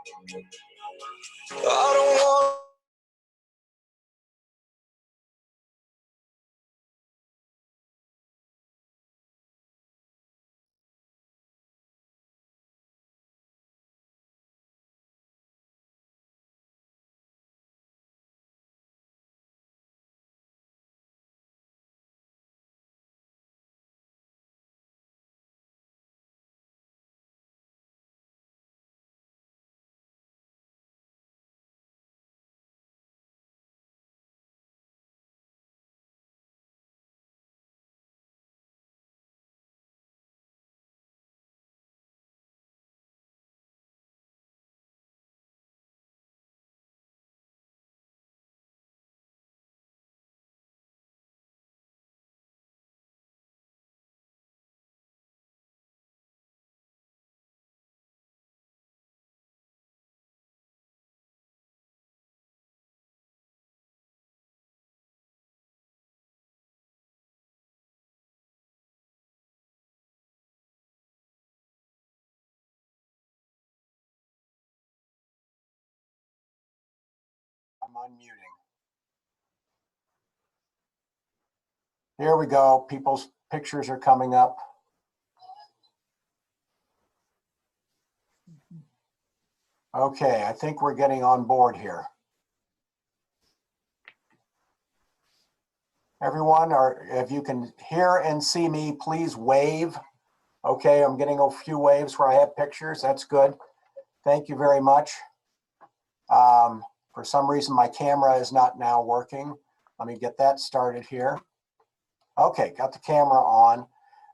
I don't want I'm unmuting. Here we go. People's pictures are coming up. Okay, I think we're getting on board here. Everyone, or if you can hear and see me, please wave. Okay, I'm getting a few waves where I have pictures. That's good. Thank you very much. For some reason, my camera is not now working. Let me get that started here. Okay, got the camera on.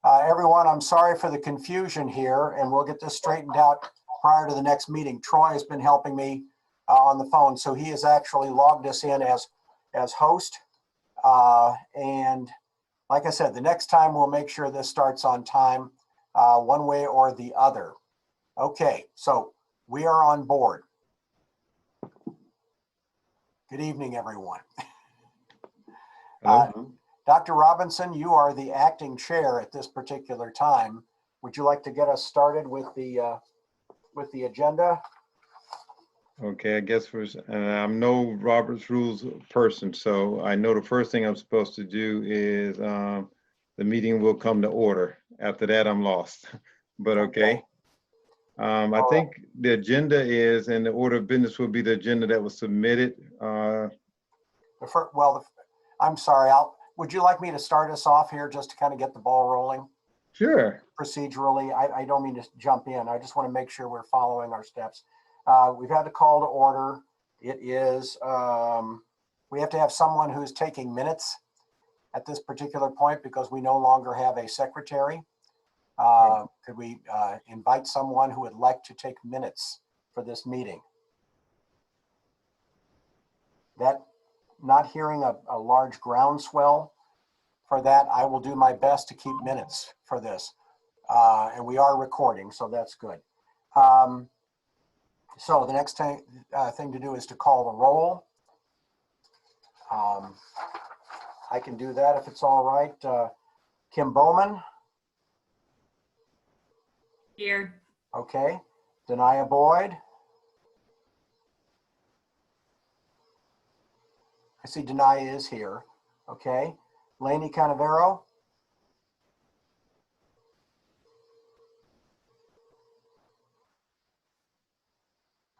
Everyone, I'm sorry for the confusion here, and we'll get this straightened out prior to the next meeting. Troy has been helping me on the phone, so he has actually logged us in as host. And like I said, the next time we'll make sure this starts on time, one way or the other. Okay, so we are on board. Good evening, everyone. Dr. Robinson, you are the acting chair at this particular time. Would you like to get us started with the agenda? Okay, I guess I'm no Robert's Rules person, so I know the first thing I'm supposed to do is the meeting will come to order. After that, I'm lost, but okay. I think the agenda is, and the order of business will be the agenda that was submitted. I'm sorry, would you like me to start us off here just to kind of get the ball rolling? Sure. Procedurally, I don't mean to jump in. I just want to make sure we're following our steps. We've had the call to order. It is, we have to have someone who's taking minutes at this particular point because we no longer have a secretary. Could we invite someone who would like to take minutes for this meeting? Not hearing a large groundswell for that, I will do my best to keep minutes for this. And we are recording, so that's good. So the next thing to do is to call the roll. I can do that if it's all right. Kim Bowman. Here. Okay. Denia Boyd. I see Denia is here. Okay. Lainey Canavero.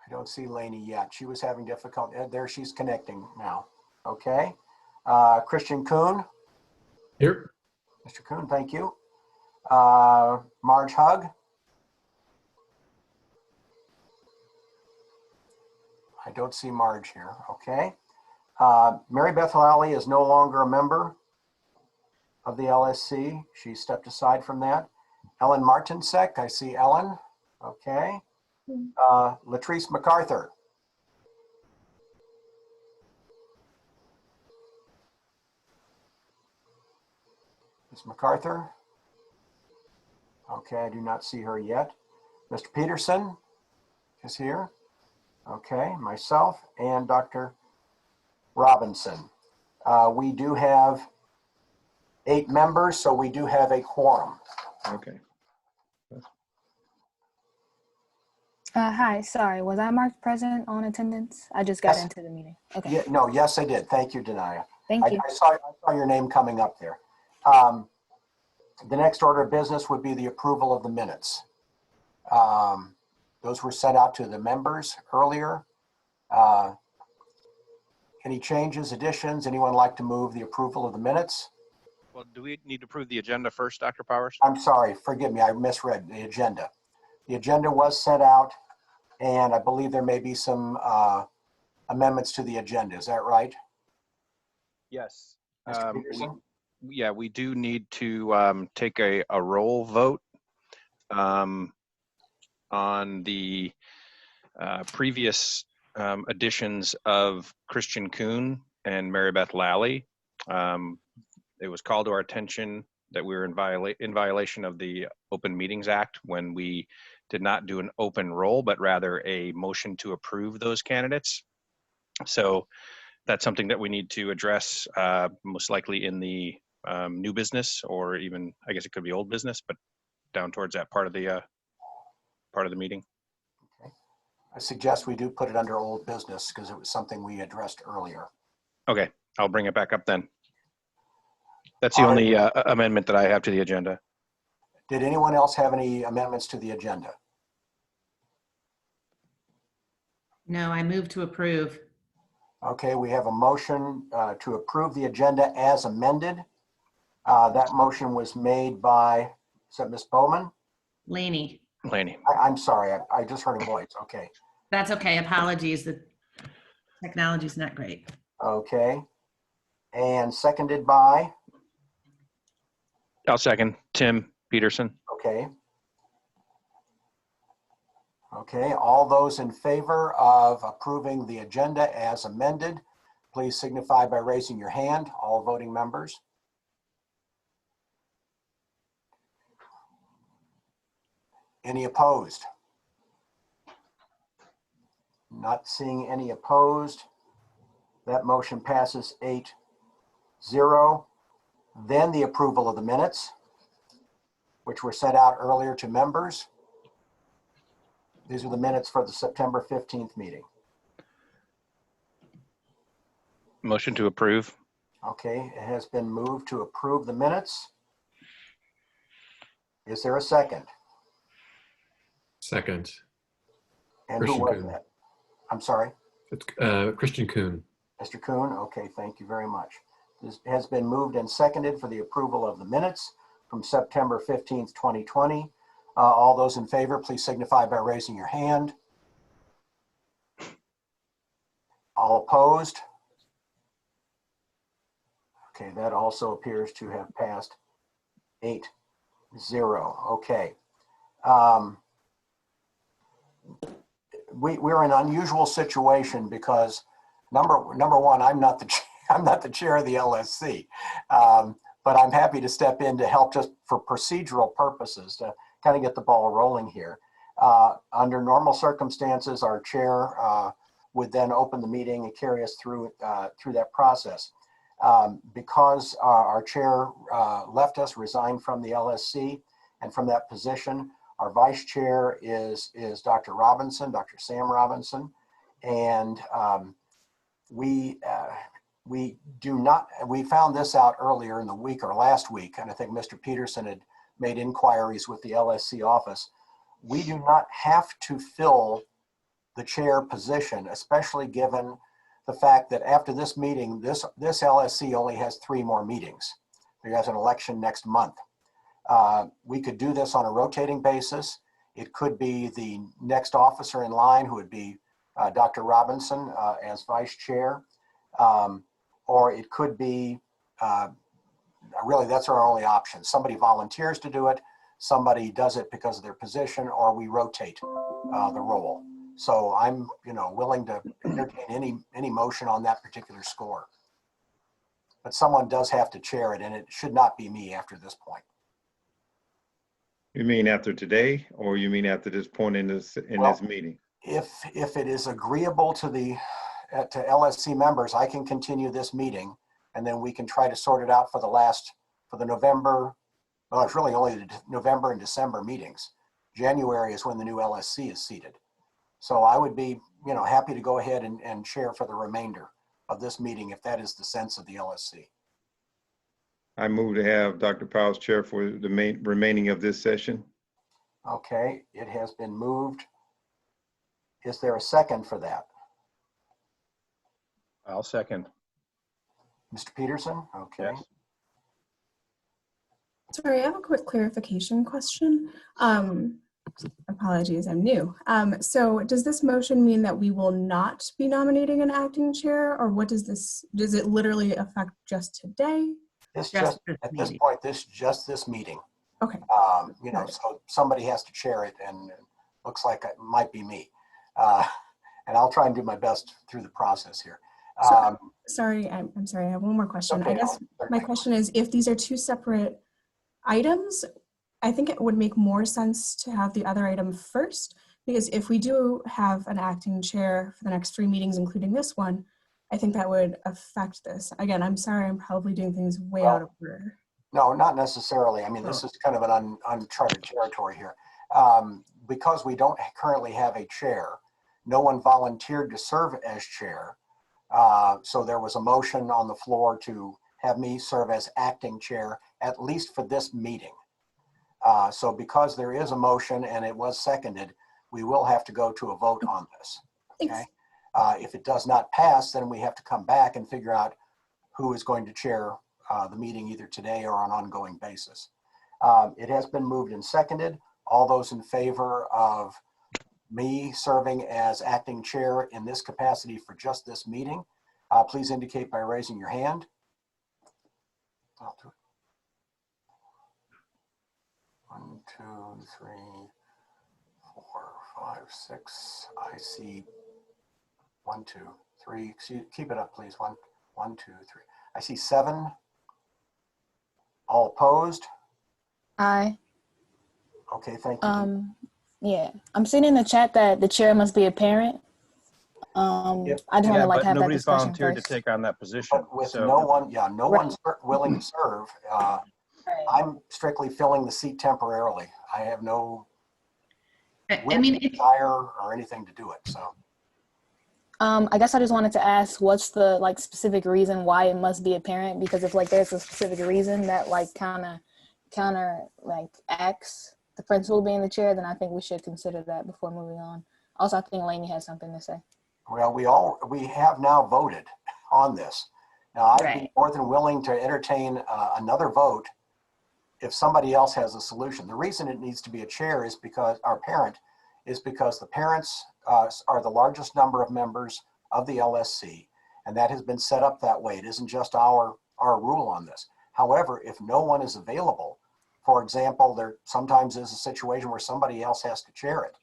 I don't see Lainey yet. She was having difficulty. There, she's connecting now. Okay. Christian Kuhn. Here. Mr. Kuhn, thank you. Marge Hug. I don't see Marge here. Okay. Mary Beth Lally is no longer a member of the LSC. She stepped aside from that. Ellen Martinsek, I see Ellen. Okay. Latrice MacArthur. Ms. MacArthur. Okay, I do not see her yet. Mr. Peterson is here. Okay, myself and Dr. Robinson. We do have 8 members, so we do have a quorum. Okay. Hi, sorry, was I marked present on attendance? I just got Yes. into the meeting. Okay, Yeah, no, yes, I did. Thank you, Denaya. thank you. I saw your name coming up there. The next order of business would be the approval of the minutes. Those were sent out to the members earlier. Any changes, additions? Anyone like to move the approval of the minutes? Well, do we need to approve the agenda first, Dr. Powers? I'm sorry, forgive me, I misread the agenda. The agenda was sent out, and I believe there may be some amendments to the agenda. Is that right? Yes. Mr. Peterson? We do need to take a roll vote on the previous additions of Christian Kuhn and Mary Beth Lally. It was called to our attention that we were in violation of the Open Meetings Act when we did not do an open roll, but rather a motion to approve those candidates. So that's something that we need to address most likely in the new business, or even, I guess it could be old business, but down towards that part of the meeting. Okay. I suggest we do put it under old business because it was something we addressed earlier. Okay, I'll bring it back up then. That's the only amendment that I have to the agenda. Did anyone else have any amendments to the agenda? No, I move to approve. Okay, we have a motion to approve the agenda as amended. That motion was made by, is that Ms. Bowman? Laney. Laney. I'm sorry, I just heard a voice. Okay. That's okay. Apologies. The technology's not great. Okay. And seconded by, I'll second. Tim Peterson. okay. Okay, all those in favor of approving the agenda as amended, please signify by raising your hand, all voting members. Any opposed? Not seeing any opposed. That motion passes 8-0. Then the approval of the minutes, which were sent out earlier to members. These are the minutes for the September 15th meeting. Motion to approve. Okay, it has been moved to approve the minutes. Is there a second? Second. And Christian who was Kuhn. that? I'm sorry, It's Christian Kuhn. Mr. Kuhn. Okay, thank you very much. This has been moved and seconded for the approval of the minutes from September 15th, 2020. All those in favor, please signify by raising your hand. All opposed? Okay, that also appears to have passed 8-0. Okay. We're in an unusual situation because number one, I'm not the chair of the LSC, but I'm happy to step in to help just for procedural purposes to kind of get the ball rolling here. Under normal circumstances, our chair would then open the meeting and carry us through that process. Because our chair left us, resigned from the LSC, and from that position, our vice chair is Dr. Robinson, Dr. Sam Robinson, and we found this out earlier in the week or last week, and I think Mr. Peterson had made inquiries with the LSC office. We do not have to fill the chair position, especially given the fact that after this meeting, this LSC only has 3 more meetings. There has an election next month. We could do this on a rotating basis. It could be the next officer in line, who would be Dr. Robinson as vice chair, or it could be, really that's our only option. Somebody volunteers to do it, somebody does it because of their position, or we rotate the role. So I'm, willing to entertain any motion on that particular score. But someone does have to chair it, and it should not be me after this point. You mean after today, or you mean after this point in this meeting? If it is agreeable to to LSC members, I can continue this meeting, and then we can try to sort it out for the November. Well, it's really only the November and December meetings. January is when the new LSC is seated. So I would be, happy to go ahead and chair for the remainder of this meeting if that is the sense of the LSC. I move to have Dr. Powers chair for the remaining of this session. Okay, it has been moved. Is there a second for that? I'll second. Mr. Peterson? Okay. Yes. Sorry, I have a quick clarification question. Apologies, I'm new. So does this motion mean that we will not be nominating an acting chair, or what does it literally affect just today? This Just just, this at this meeting. point, this meeting. Okay. Got it. So somebody has to chair it, and it looks like it might be me. And I'll try and do my best through the process here. Sorry, I'm sorry, I have one more question. Okay, I guess my certainly. question is, if these are two separate items, I think it would make more sense to have the other item first, because if we do have an acting chair for the next 3 meetings, including this one, I think that would affect this. Again, I'm sorry, I'm probably doing things way out of order. No, not necessarily. I mean, this is kind of an uncharted territory here. Because we don't currently have a chair, no one volunteered to serve as chair. So there was a motion on the floor to have me serve as acting chair, at least for this meeting. So because there is a motion and it was seconded, we will have to go to a vote on this. Okay. Thanks. If it does not pass, then we have to come back and figure out who is going to chair the meeting either today or on an ongoing basis. It has been moved and seconded. All those in favor of me serving as acting chair in this capacity for just this meeting, please indicate by raising your hand. I'll do it. 1, 2, 3, 4, 5, 6. I see 1, 2, 3. Excuse, keep it up, please. 1, 2, 3. I see 7. All opposed? Aye. Okay, thank you. Yeah, I'm seeing in the chat that the chair must be a parent. Yep. I just want to But have that nobody's discussion volunteered first. to take on that position. But with So no one, no Right. one's willing to serve. I'm strictly filling the seat temporarily. I have no I mean, desire or anything to do it. So I guess I just wanted to ask, what's the specific reason why it must be a parent? Because if there's a specific reason that kind of counter acts the principal being the chair, then I think we should consider that before moving on. Also, I think Lainey has something to say. well, we have now voted on this. Now I'd be Right. more than willing to entertain another vote if somebody else has a solution. The reason it needs to be a chair is because the parents are the largest number of members of the LSC, and that has been set up that way. It isn't just our rule on this. However, if no one is available, for example, there sometimes is a situation where somebody else has to chair it,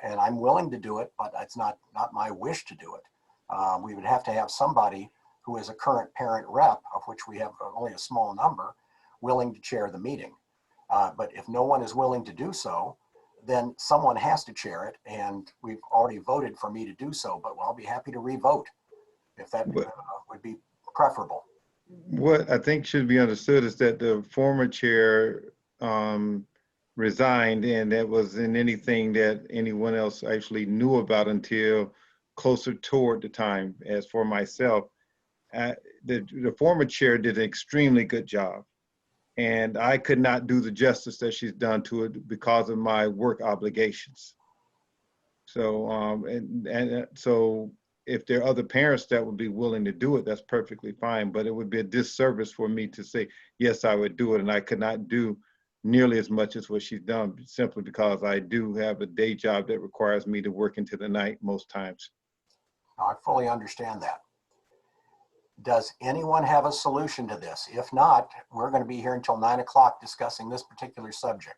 and I'm willing to do it, but it's not my wish to do it. We would have to have somebody who is a current parent rep, of which we have only a small number, willing to chair the meeting. But if no one is willing to do so, then someone has to chair it, and we've already voted for me to do so, but I'll be happy to re-vote if that would be preferable. What I think should be understood is that the former chair resigned, and that wasn't anything that anyone else actually knew about until closer toward the time. As for myself, the former chair did an extremely good job, and I could not do the justice that she's done to it because of my work obligations. So, so if there are other parents that would be willing to do it, that's perfectly fine, but it would be a disservice for me to say, yes, I would do it. And I could not do nearly as much as what she's done, simply because I do have a day job that requires me to work into the night most times. I fully understand that. Does anyone have a solution to this? If not, we're going to be here until 9 o'clock discussing this particular subject.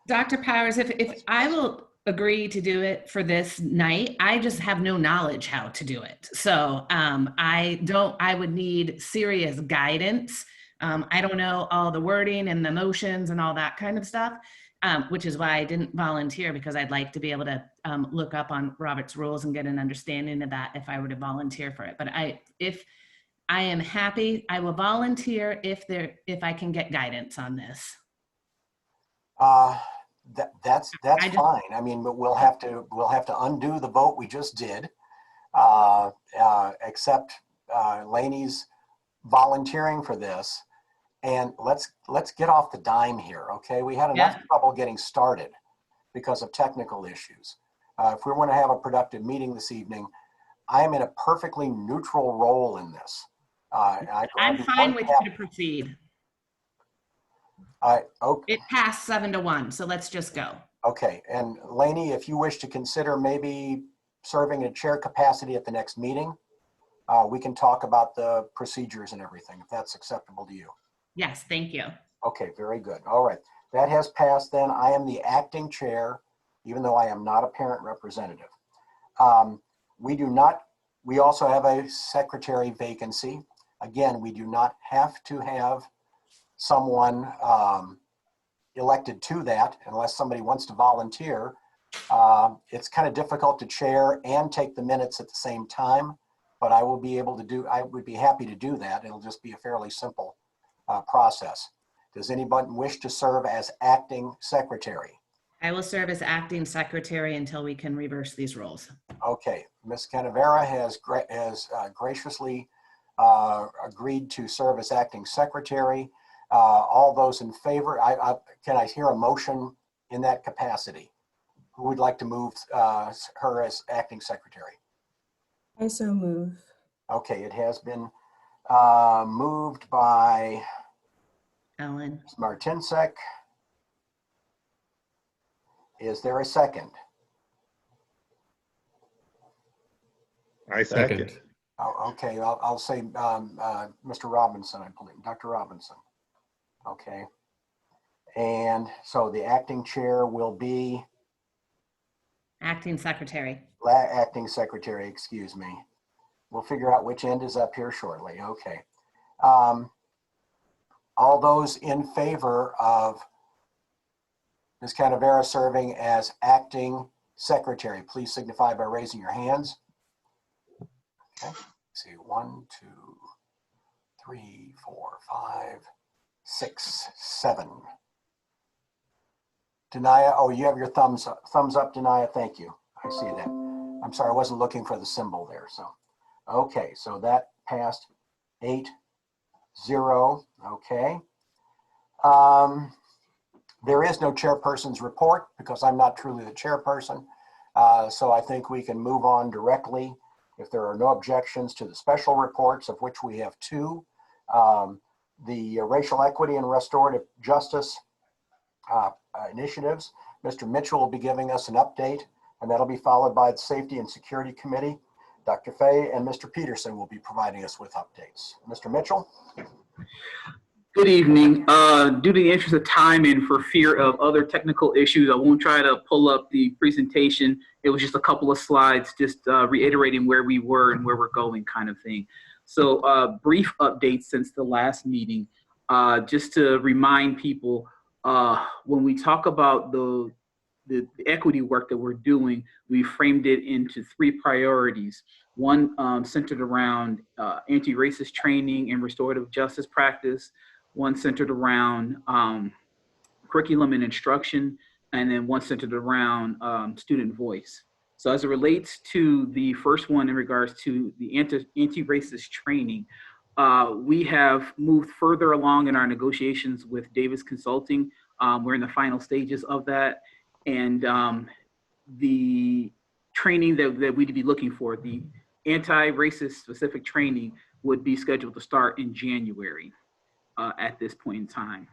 Dr. Powers, if I will agree to do it for this night, I just have no knowledge how to do it. So I would need serious guidance. I don't know all the wording and the motions and all that kind of stuff, which is why I didn't volunteer, because I'd like to be able to look up on Robert's rules and get an understanding of that if I were to volunteer for it. But if I am happy, I will volunteer if I can get guidance on this. That's I just- fine. I mean, but we'll have to undo the vote we just did, accept Laney's volunteering for this, and let's get off the dime here, okay? We had enough trouble getting started because of technical issues. If we want to have a productive meeting this evening, I am in a perfectly neutral role in this. I'm fine with you to proceed. Okay. It passed 7-1, so let's just go. Okay, and Laney, if you wish to consider maybe serving in chair capacity at the next meeting, we can talk about the procedures and everything, if that's acceptable to you. Yes, thank you. Okay, very good. All right, that has passed then. I am the acting chair, even though I am not a parent representative. We also have a secretary vacancy. Again, we do not have to have someone elected to that unless somebody wants to volunteer. It's kind of difficult to chair and take the minutes at the same time, but I would be happy to do that. It'll just be a fairly simple process. Does anybody wish to serve as acting secretary? I will serve as acting secretary until we can reverse these roles. Okay, Ms. Canavera has graciously agreed to serve as acting secretary. All those in favor, can I hear a motion in that capacity? Who would like to move her as acting secretary? I so move. Okay, it has been moved by Ellen. Ms. Martinsek. Is there a second? I second. Oh, okay, I'll say Mr. Robinson, I believe, Dr. Robinson. Okay. And so the acting chair will be? Acting secretary. Acting secretary, excuse me. We'll figure out which end is up here shortly. Okay. All those in favor of Ms. Canavera serving as acting secretary, please signify by raising your hands. Okay. Let's see, 1, 2, 3, 4, 5, 6, 7. Denaya, oh, you have your thumbs up, Denaya. Thank you. I see that. I'm sorry, I wasn't looking for the symbol there. So, okay, so that passed 8-0. Okay. There is no chairperson's report because I'm not truly the chairperson. So I think we can move on directly if there are no objections to the special reports, of which we have 2. The racial equity and restorative justice initiatives. Mr. Mitchell will be giving us an update, and that'll be followed by the Safety and Security Committee. Dr. Fay and Mr. Peterson will be providing us with updates. Mr. Mitchell? Good evening. Due to the interest of time and for fear of other technical issues, I won't try to pull up the presentation. It was just a couple of slides, just reiterating where we were and where we're going kind of thing. So brief updates since the last meeting, just to remind people, when we talk about the equity work that we're doing, we framed it into 3 priorities. One centered around anti-racist training and restorative justice practice, one centered around curriculum and instruction, and then one centered around student voice. So as it relates to the first one in regards to the anti-racist training, we have moved further along in our negotiations with Davis Consulting. We're in the final stages of that. And the training that we'd be looking for, the anti-racist specific training, would be scheduled to start in January at this point in time.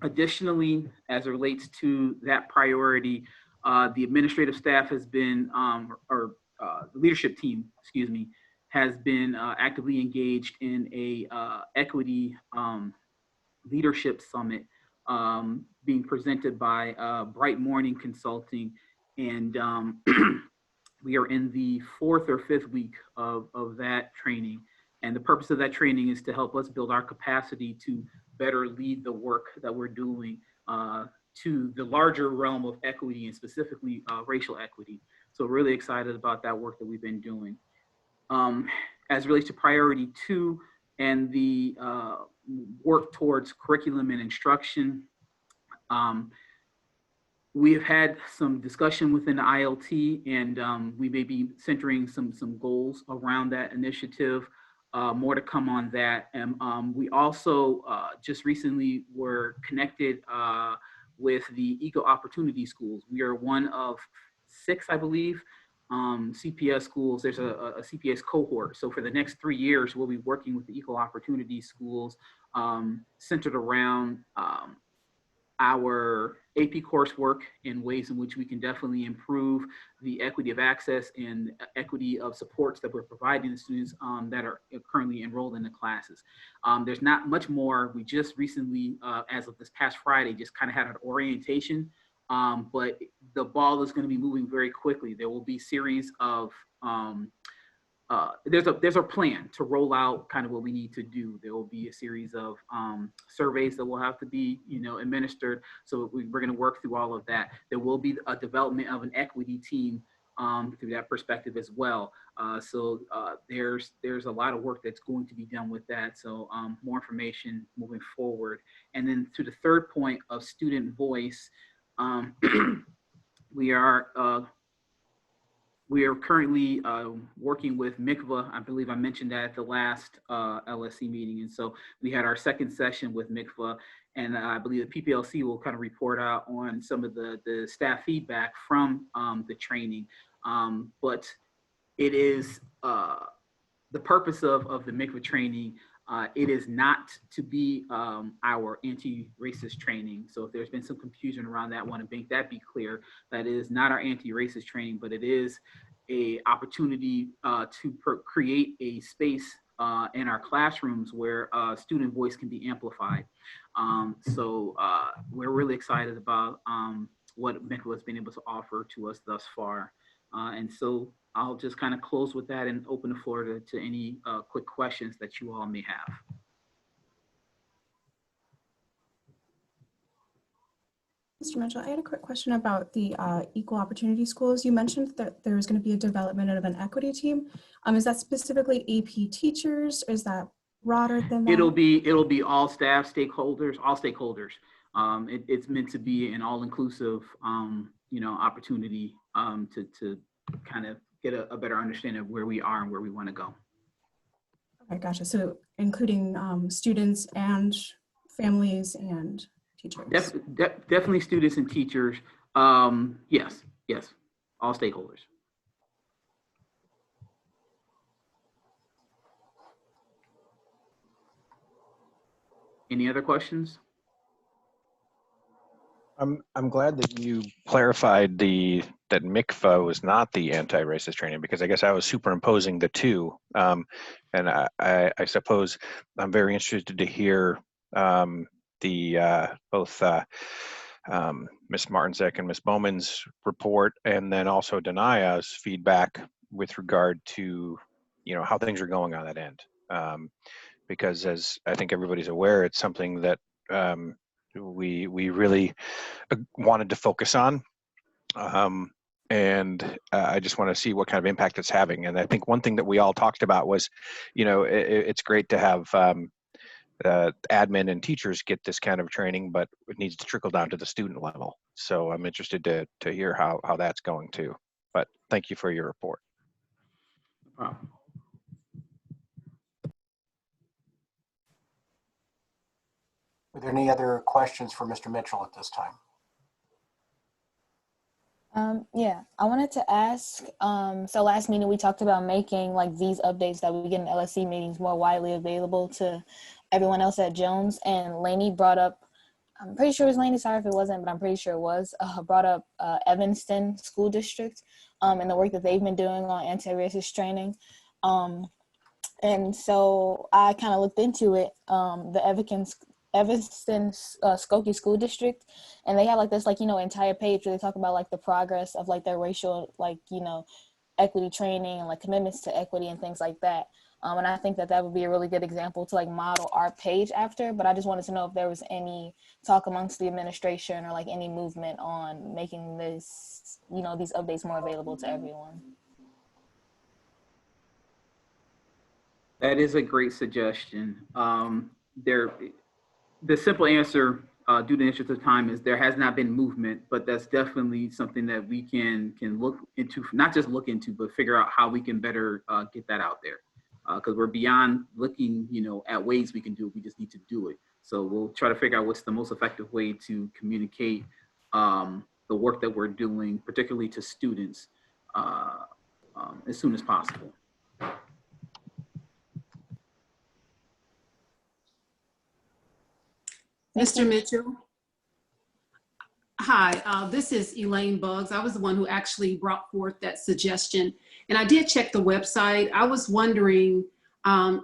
Additionally, as it relates to that priority, the administrative staff has been, the leadership team, excuse me, has been actively engaged in a equity leadership summit being presented by Bright Morning Consulting. And we are in the 4th or 5th week of that training. And the purpose of that training is to help us build our capacity to better lead the work that we're doing to the larger realm of equity and specifically racial equity. So really excited about that work that we've been doing. As it relates to priority 2 and the work towards curriculum and instruction, We have had some discussion within the ILT, and we may be centering some goals around that initiative. More to come on that. And we also just recently were connected with the Eco Opportunity Schools. We are one of 6, I believe, CPS schools. There's a CPS cohort. So for the next 3 years, we'll be working with the Eco Opportunity Schools centered around our AP coursework in ways in which we can definitely improve the equity of access and equity of supports that we're providing to students that are currently enrolled in the classes. There's not much more. We just recently, as of this past Friday, just kind of had an orientation, but the ball is going to be moving very quickly. There will be series of there's a plan to roll out kind of what we need to do. There will be a series of surveys that will have to be, administered. So we're going to work through all of that. There will be a development of an equity team through that perspective as well. So there's a lot of work that's going to be done with that. So more information moving forward. And then to the third point of student voice, we are currently working with MICVA. I believe I mentioned that at the last LSC meeting. And so we had our second session with MICVA, and I believe the PPLC will kind of report out on some of the staff feedback from the training. But it is the purpose of the MICVA training. It is not to be our anti-racist training. So if there's been some confusion around that, I want to make that be clear. That is not our anti-racist training, but it is a opportunity to create a space in our classrooms where student voice can be amplified. So we're really excited about what MICVA has been able to offer to us thus far. And so I'll just kind of close with that and open the floor to any quick questions that you all may have. Mr. Mitchell, I had a quick question about the equal opportunity schools. You mentioned that there was going to be a development of an equity team. Is that specifically AP teachers? Or is that broader than that? It'll be all staff, stakeholders, all stakeholders. It's meant to be an all-inclusive, opportunity to kind of get a better understanding of where we are and where we want to go. Okay, gotcha. So including students and families and teachers. Definitely students and teachers. Yes, all stakeholders. Any other questions? I'm glad that you clarified that MICVA was not the anti-racist training, because I guess I was superimposing the two. And I suppose I'm very interested to hear both Ms. Martinsek and Ms. Bowman's report, and then also Danaya's feedback with regard to how things are going on that end. Because as I think everybody's aware, it's something that we really wanted to focus on, and I just want to see what kind of impact it's having. And I think one thing that we all talked about was, it's great to have admin and teachers get this kind of training, but it needs to trickle down to the student level. So I'm interested to hear how that's going too. But thank you for your report. No problem. Are there any other questions for Mr. Mitchell at this time? Yeah, I wanted to ask, so last meeting we talked about making like these updates that we get in LSC meetings more widely available to everyone else at Jones, and Lainey brought up, I'm pretty sure it was Lainey, sorry if it wasn't, but I'm pretty sure it was, brought up Evanston School District and the work that they've been doing on anti-racist training. And so I kind of looked into it, the Evanston Skokie School District, and they have like this entire page where they talk about like the progress of like their racial equity training and like commitments to equity and things like that. And I think that would be a really good example to like model our page after. But I just wanted to know if there was any talk amongst the administration or like any movement on making this these updates more available to everyone. That is a great suggestion. The simple answer due to the interest of time, is there has not been movement, but that's definitely something that we can look into, not just look into, but figure out how we can better get that out there. Because we're beyond looking, at ways we can do it. We just need to do it. So we'll try to figure out what's the most effective way to communicate the work that we're doing, particularly to students, as soon as possible. Mr. Mitchell. Hi, this is Elaine Buggs. I was the one who actually brought forth that suggestion. And I did check the website. I was wondering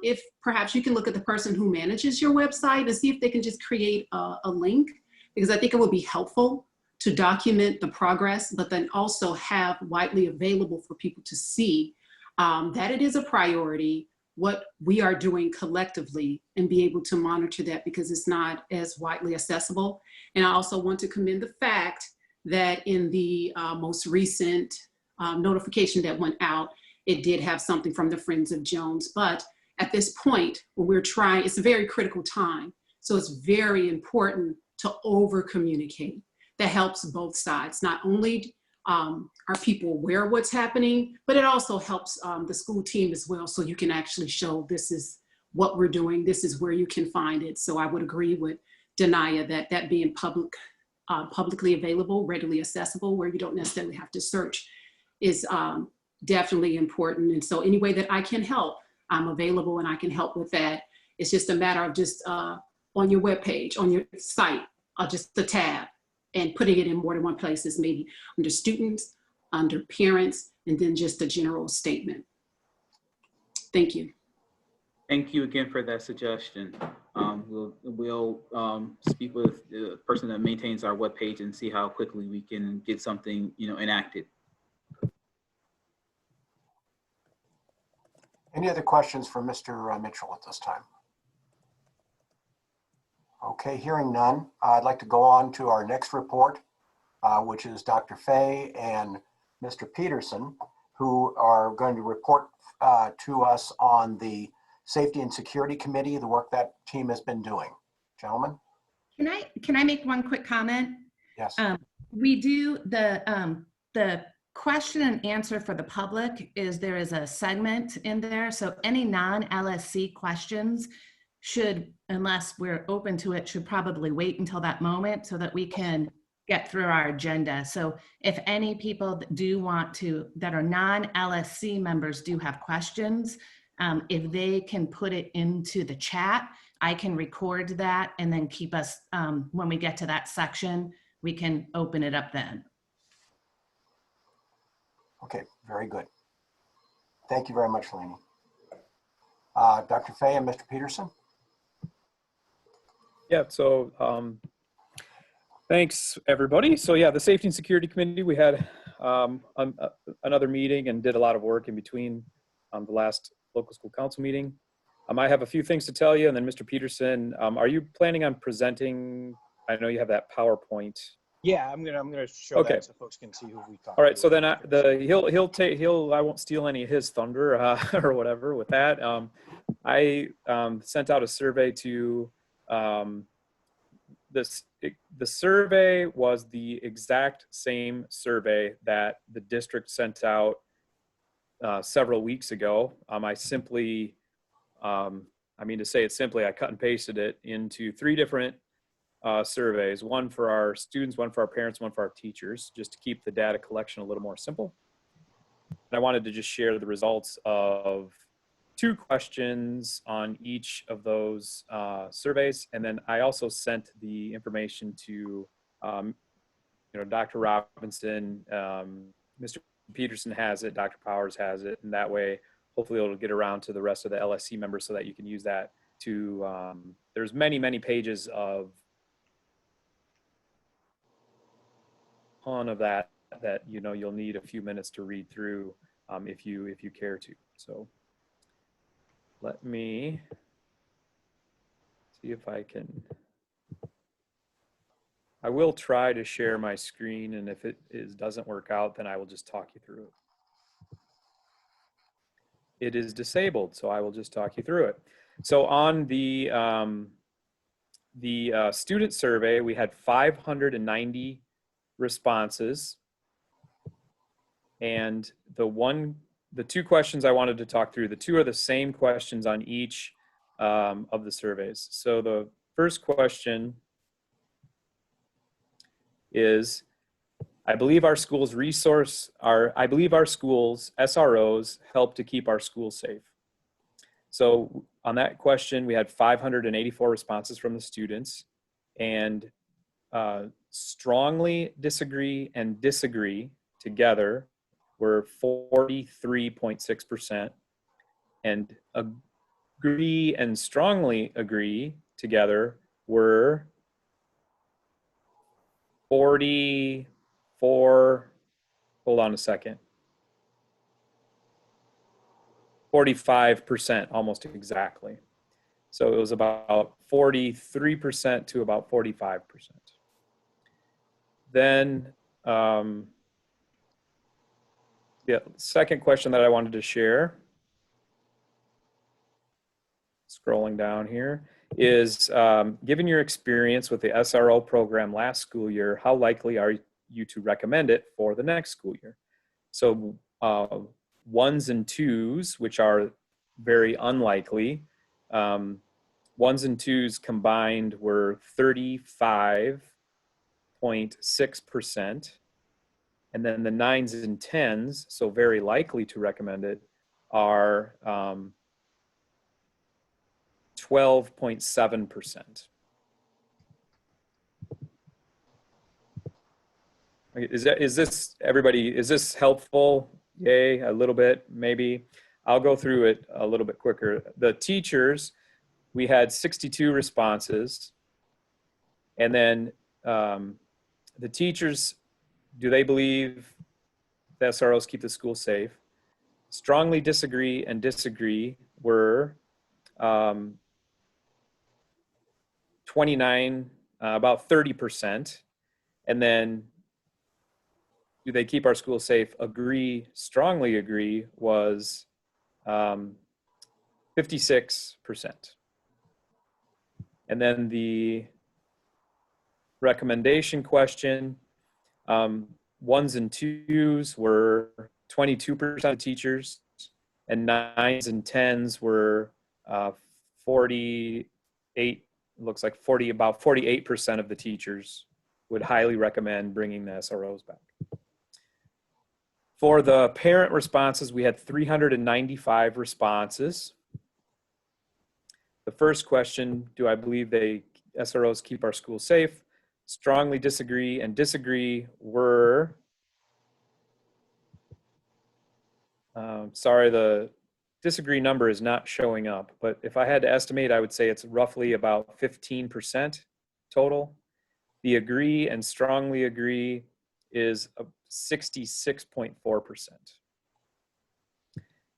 if perhaps you can look at the person who manages your website and see if they can just create a link, because I think it would be helpful to document the progress, but then also have widely available for people to see that it is a priority, what we are doing collectively, and be able to monitor that because it's not as widely accessible. And I also want to commend the fact that in the most recent notification that went out, it did have something from the Friends of Jones. But at this point, when we're trying, it's a very critical time. So it's very important to over communicate. That helps both sides. Not only are people aware of what's happening, but it also helps the school team as well. So you can actually show this is what we're doing. This is where you can find it. So I would agree with Denaya that being publicly available, readily accessible, where you don't necessarily have to search, is definitely important. And so any way that I can help, I'm available and I can help with that. It's just a matter of just on your webpage, on your site, just a tab, and putting it in more than one place, maybe under students, under parents, and then just a general statement. Thank you. Thank you again for that suggestion. We'll speak with the person that maintains our webpage and see how quickly we can get something, enacted. Any other questions for Mr. Mitchell at this time? Okay, hearing none, I'd like to go on to our next report, which is Dr. Fay and Mr. Peterson, who are going to report to us on the Safety and Security Committee, the work that team has been doing. Gentlemen? Can I make one quick comment? Yes. We do the question and answer for the public there is a segment in there. So any non-LSC questions should, unless we're open to it, should probably wait until that moment so that we can get through our agenda. So if any people that do want to, that are non-LSC members do have questions, if they can put it into the chat, I can record that and then keep us, when we get to that section, we can open it up then. Okay, very good. Thank you very much, Lainey. Dr. Fay and Mr. Peterson? Yeah, so thanks everybody. So yeah, the Safety and Security Committee, we had another meeting and did a lot of work in between the last local school council meeting. I have a few things to tell you, and then Mr. Peterson, are you planning on presenting? I know you have that PowerPoint. Yeah, I'm gonna show that so folks can see who we talked. All right, so then I won't steal any of his thunder or whatever with that. I sent out a survey to the survey was the exact same survey that the district sent out several weeks ago. I simply, to say it simply, I cut and pasted it into 3 different surveys, one for our students, one for our parents, one for our teachers, just to keep the data collection a little more simple. And I wanted to just share the results of 2 questions on each of those surveys. And then I also sent the information to, Dr. Robinson, Mr. Peterson has it, Dr. Powers has it, and that way, hopefully it'll get around to the rest of the LSC members so that you can use that to, there's many, many pages of ton of that you'll need a few minutes to read through if you care to. So let me see if I can. I will try to share my screen, and if it doesn't work out, then I will just talk you through it. It is disabled, so I will just talk you through it. So on the the student survey, we had 590 responses. And the two questions I wanted to talk through, the two are the same questions on each of the surveys. So the first question is, I believe our schools SROs help to keep our schools safe. So on that question, we had 584 responses from the students, and strongly disagree and disagree together were 43.6%, and agree and strongly agree together were 44, hold on a second, 45%, almost exactly. So it was about 43% to about 45%. Then the second question that I wanted to share, scrolling down here, is given your experience with the SRO program last school year, how likely are you to recommend it for the next school year? So ones and twos, which are very unlikely, ones and twos combined were 35.6%. And then the nines and tens, so very likely to recommend it, are 12.7%. Is this, everybody, is this helpful? Yay, a little bit, maybe. I'll go through it a little bit quicker. The teachers, we had 62 responses. And then the teachers, do they believe the SROs keep the school safe? Strongly disagree and disagree were 29, about 30%. And then do they keep our school safe? Agree, strongly agree was 56%. And then the recommendation question, ones and twos were 22% of teachers, and nines and tens were 48, looks like about 48% of the teachers would highly recommend bringing the SROs back. For the parent responses, we had 395 responses. The first question, do I believe SROs keep our schools safe? Strongly disagree and disagree were, sorry, the disagree number is not showing up, but if I had to estimate, I would say it's roughly about 15% total. The agree and strongly agree is 66.4%.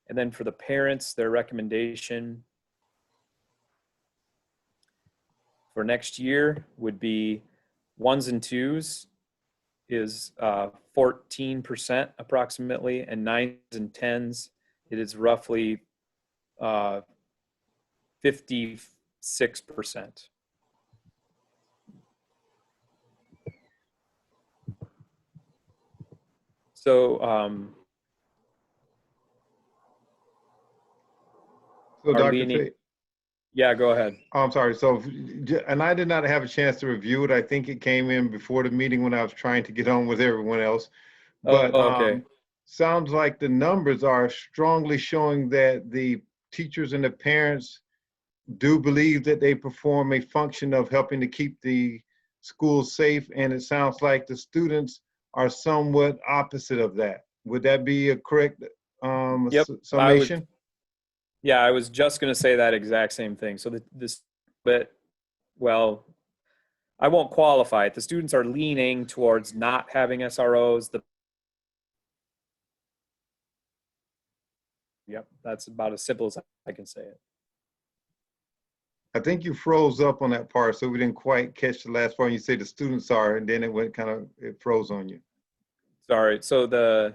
And then for the parents, their recommendation for next year would be ones and twos is 14% approximately, and nines and tens, it is roughly 56%. So, so Dr. Arlene, yeah, go ahead. Oh, I'm sorry. So, and I did not have a chance to review it. I think it came in before the meeting when I was trying to get on with everyone else. But okay. Sounds like the numbers are strongly showing that the teachers and the parents do believe that they perform a function of helping to keep the school safe. And it sounds like the students are somewhat opposite of that. Would that be a correct Yep, summation? Yeah, I was just going to say that exact same thing. So well, I won't qualify it. The students are leaning towards not having SROs. Yep, that's about as simple as I can say it. I think you froze up on that part, so we didn't quite catch the last part. You say the students are, and then it went it froze on you. Sorry. So the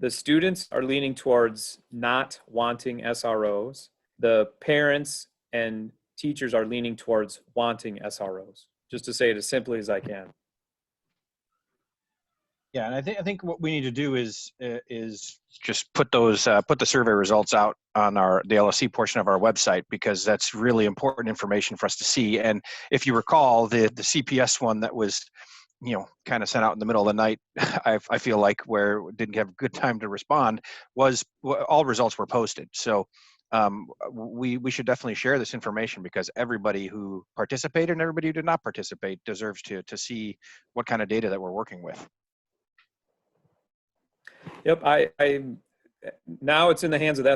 students are leaning towards not wanting SROs. The parents and teachers are leaning towards wanting SROs, just to say it as simply as I can. Yeah, and I think what we need to do is just put those put the survey results out on the LSC portion of our website, because that's really important information for us to see. And if you recall, the CPS one that was, kind of sent out in the middle of the night, I feel like, where didn't have good time to respond, was all results were posted. So we should definitely share this information, because everybody who participated and everybody who did not participate deserves to see what kind of data that we're working with. Yep, now it's in the hands of the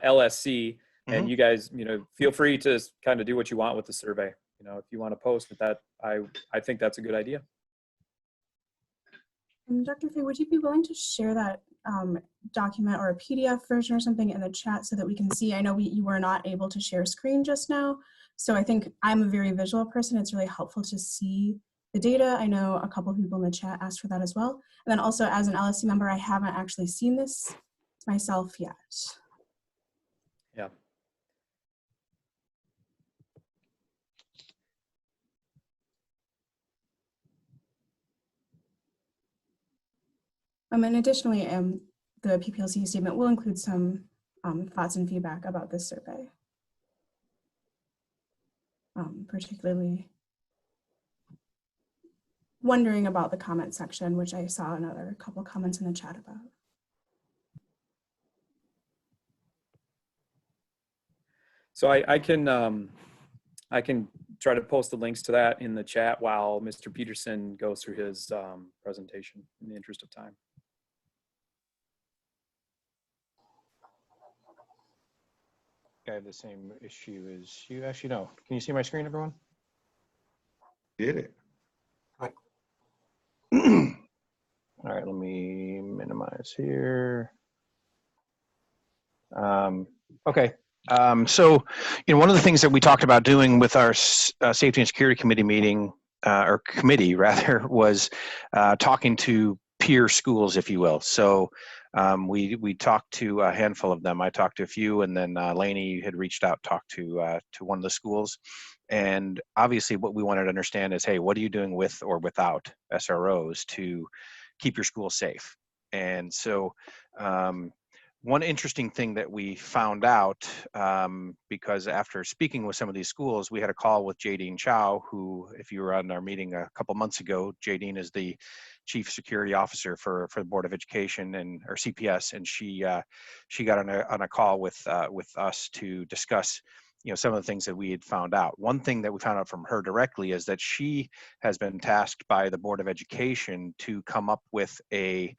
LSC, and you guys, feel free to kind of do what you want with the survey. If you want to post it, that I think that's a good idea. And Dr. Fay, would you be willing to share that document or a PDF version or something in the chat so that we can see? I know you were not able to share screen just now, so I think I'm a very visual person. It's really helpful to see the data. I know a couple people in the chat asked for that as well. And then also, as an LSC member, I haven't actually seen this myself yet. Yeah. And additionally, the PPLC statement will include some thoughts and feedback about this survey, particularly wondering about the comment section, which I saw another couple comments in the chat about. So I can try to post the links to that in the chat while Mr. Peterson goes through his presentation, in the interest of time. I have the same issue as you. Actually, no. Can you see my screen, everyone? Did it? Right. All right, let me minimize here. Okay. So, one of the things that we talked about doing with our safety and security committee meeting, or committee rather, was talking to peer schools, if you will. So we talked to a handful of them. I talked to a few, and then Lainey had reached out, talked to one of the schools. And obviously what we wanted to understand is, hey, what are you doing with or without SROs to keep your school safe? And so one interesting thing that we found out, because after speaking with some of these schools, we had a call with Jadine Chow, who, if you were on our meeting a couple months ago, Jadine is the Chief Security Officer for the Board of Education, or CPS, and she got on a call with us to discuss some of the things that we had found out. One thing that we found out from her directly is that she has been tasked by the Board of Education to come up with a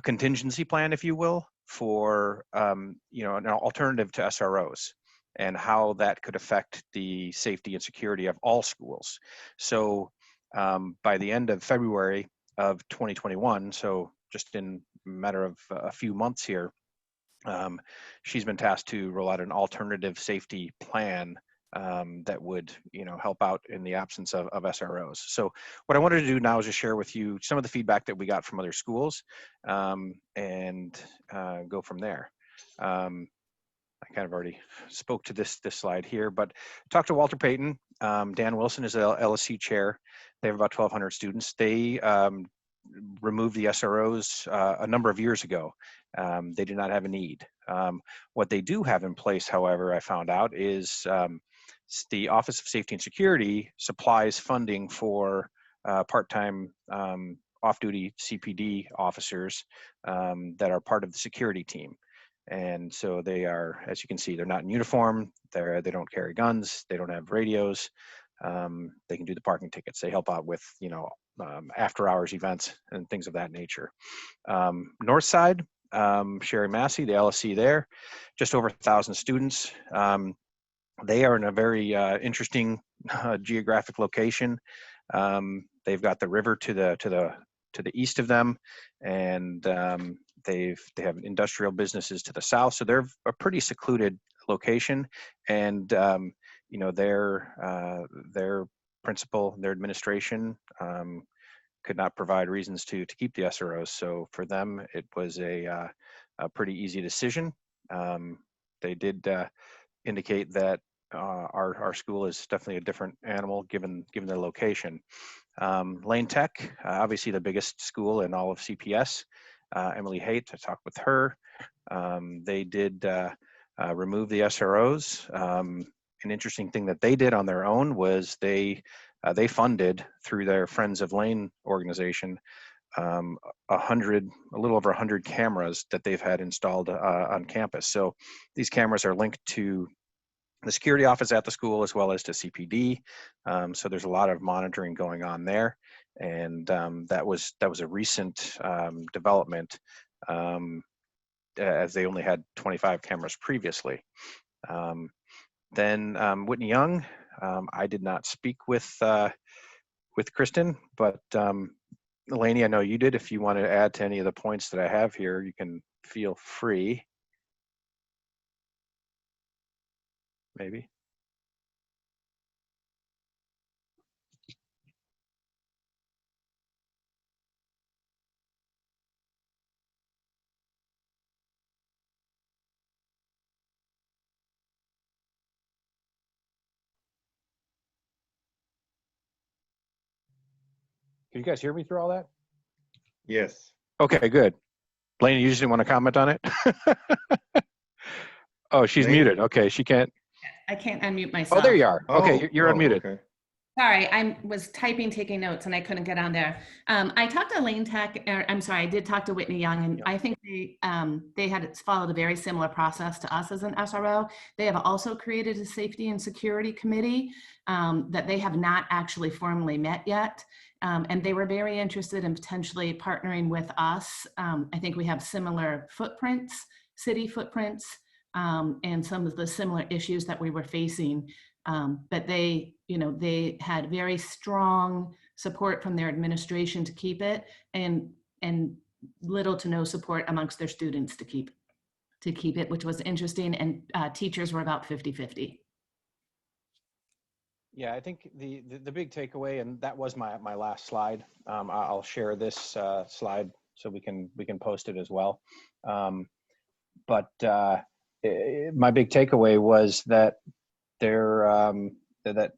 contingency plan, if you will, for an alternative to SROs, and how that could affect the safety and security of all schools. So by the end of February of 2021, so just in a matter of a few months here, she's been tasked to roll out an alternative safety plan that would help out in the absence of SROs. So what I wanted to do now is just share with you some of the feedback that we got from other schools, and go from there. I kind of already spoke to this slide here, but talked to Walter Payton. Dan Wilson is the LSC chair. They have about 1,200 students. They removed the SROs a number of years ago. They did not have a need. What they do have in place, however, I found out, is the Office of Safety and Security supplies funding for part-time off-duty CPD officers that are part of the security team. And so they are, as you can see, they're not in uniform. They don't carry guns. They don't have radios. They can do the parking tickets. They help out with after-hours events and things of that nature. North Side, Sherry Massey, the LSC there, just over 1,000 students. They are in a very interesting geographic location. They've got the river to the east of them, and they have industrial businesses to the south. So they're a pretty secluded location, and their principal, their administration could not provide reasons to keep the SROs. So for them, it was a pretty easy decision. They did indicate that our school is definitely a different animal given their location. Lane Tech, obviously the biggest school in all of CPS. Emily Haight, I talked with her. They did remove the SROs. An interesting thing that they did on their own was they funded through their Friends of Lane organization a little over 100 cameras that they've had installed on campus. So these cameras are linked to the security office at the school as well as to CPD. So there's a lot of monitoring going on there, and that was a recent development, as they only had 25 cameras previously. Then Whitney Young, I did not speak with Kristen, but Eleni, I know you did. If you want to add to any of the points that I have here, you can feel free. Maybe. Can you guys hear me through all that? Yes. Okay, good. Lainey, you just didn't want to comment on it? Oh, she's Lainey? muted. Okay, she can't. I can't unmute myself. Oh, there you are. Okay, Oh, you're unmuted. Okay. Sorry, I was typing, taking notes, and I couldn't get on there. I talked to Lane Tech, I'm sorry, I did talk to Whitney Young, and I think they had followed a very similar process to us as an SRO. They have also created a safety and security committee that they have not actually formally met yet. And they were very interested in potentially partnering with us. I think we have similar footprints, city footprints, and some of the similar issues that we were facing. But they had very strong support from their administration to keep it, and little to no support amongst their students to keep it, which was interesting. And teachers were about 50-50. Yeah, I think the big takeaway, and that was my last slide. I'll share this slide so we can post it as well. But my big takeaway was that that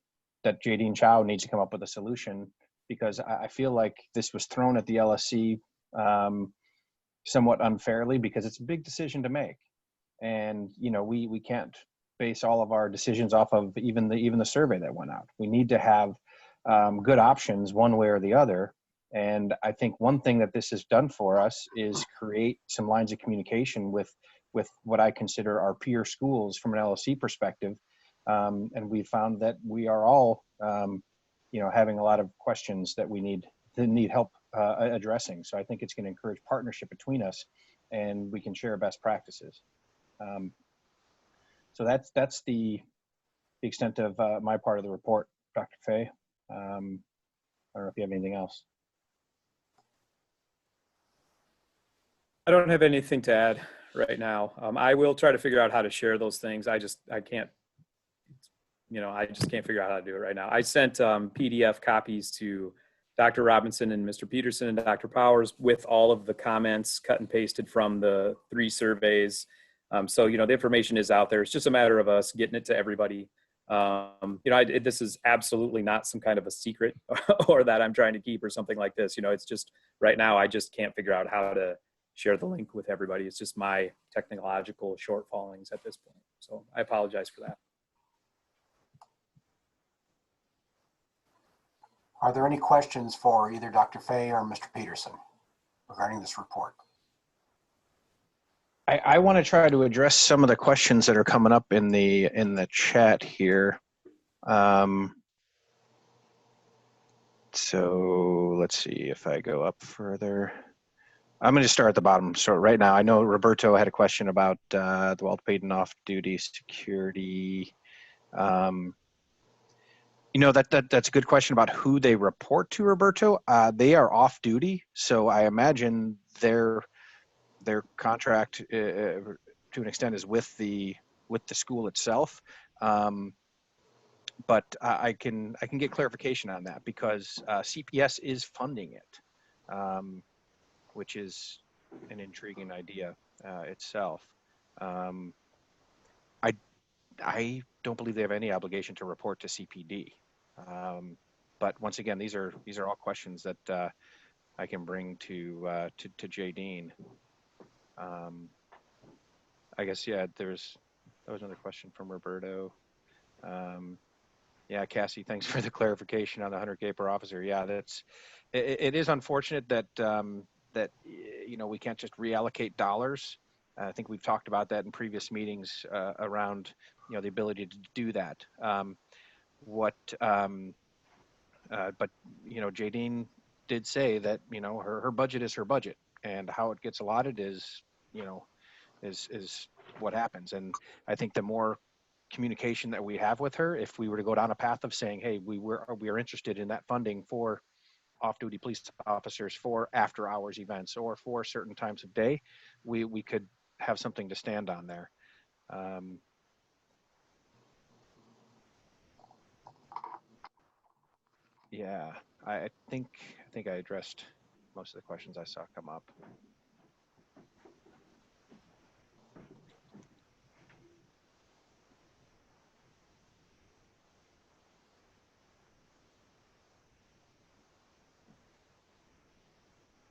Jadine Chow needs to come up with a solution, because I feel like this was thrown at the LSC somewhat unfairly, because it's a big decision to make, and we can't base all of our decisions off of even the survey that went out. We need to have good options one way or the other. And I think one thing that this has done for us is create some lines of communication with what I consider our peer schools from an LSC perspective. And we found that we are all, having a lot of questions that we need help addressing. So I think it's going to encourage partnership between us, and we can share best practices. So that's the extent of my part of the report, Dr. Fay. I don't know if you have anything else. I don't have anything to add right now. I will try to figure out how to share those things. I can't, I just can't figure out how to do it right now. I sent PDF copies to Dr. Robinson and Mr. Peterson and Dr. Powers with all of the comments cut and pasted from the 3 surveys. So, the information is out there. It's just a matter of us getting it to everybody. This is absolutely not some kind of a secret or that I'm trying to keep or something like this. It's just right now, I just can't figure out how to share the link with everybody. It's just my technological shortfallings at this point. So I apologize for that. Are there any questions for either Dr. Fay or Mr. Peterson regarding this report? I want to try to address some of the questions that are coming up in the chat here. So let's see if I go up further. I'm going to start at the bottom. So right now, I know Roberto had a question about the Walt Payton off-duty security. That's a good question about who they report to, Roberto. They are off-duty, so I imagine their contract to an extent is with the school itself. But I can get clarification on that, because CPS is funding it, which is an intriguing idea itself. I don't believe they have any obligation to report to CPD. But once again, these are all questions that I can bring to Jay Dean. I guess, yeah, that was another question from Roberto. Yeah, Cassie, thanks for the clarification on the 100K per officer. Yeah, it is unfortunate that that we can't just reallocate dollars. I think we've talked about that in previous meetings around the ability to do that. But Jadine did say that her budget is her budget, and how it gets allotted is is what happens. And I think the more communication that we have with her, if we were to go down a path of saying, hey, we are interested in that funding for off-duty police officers for after-hours events or for certain times of day, we could have something to stand on there. Yeah, I think I addressed most of the questions I saw come up.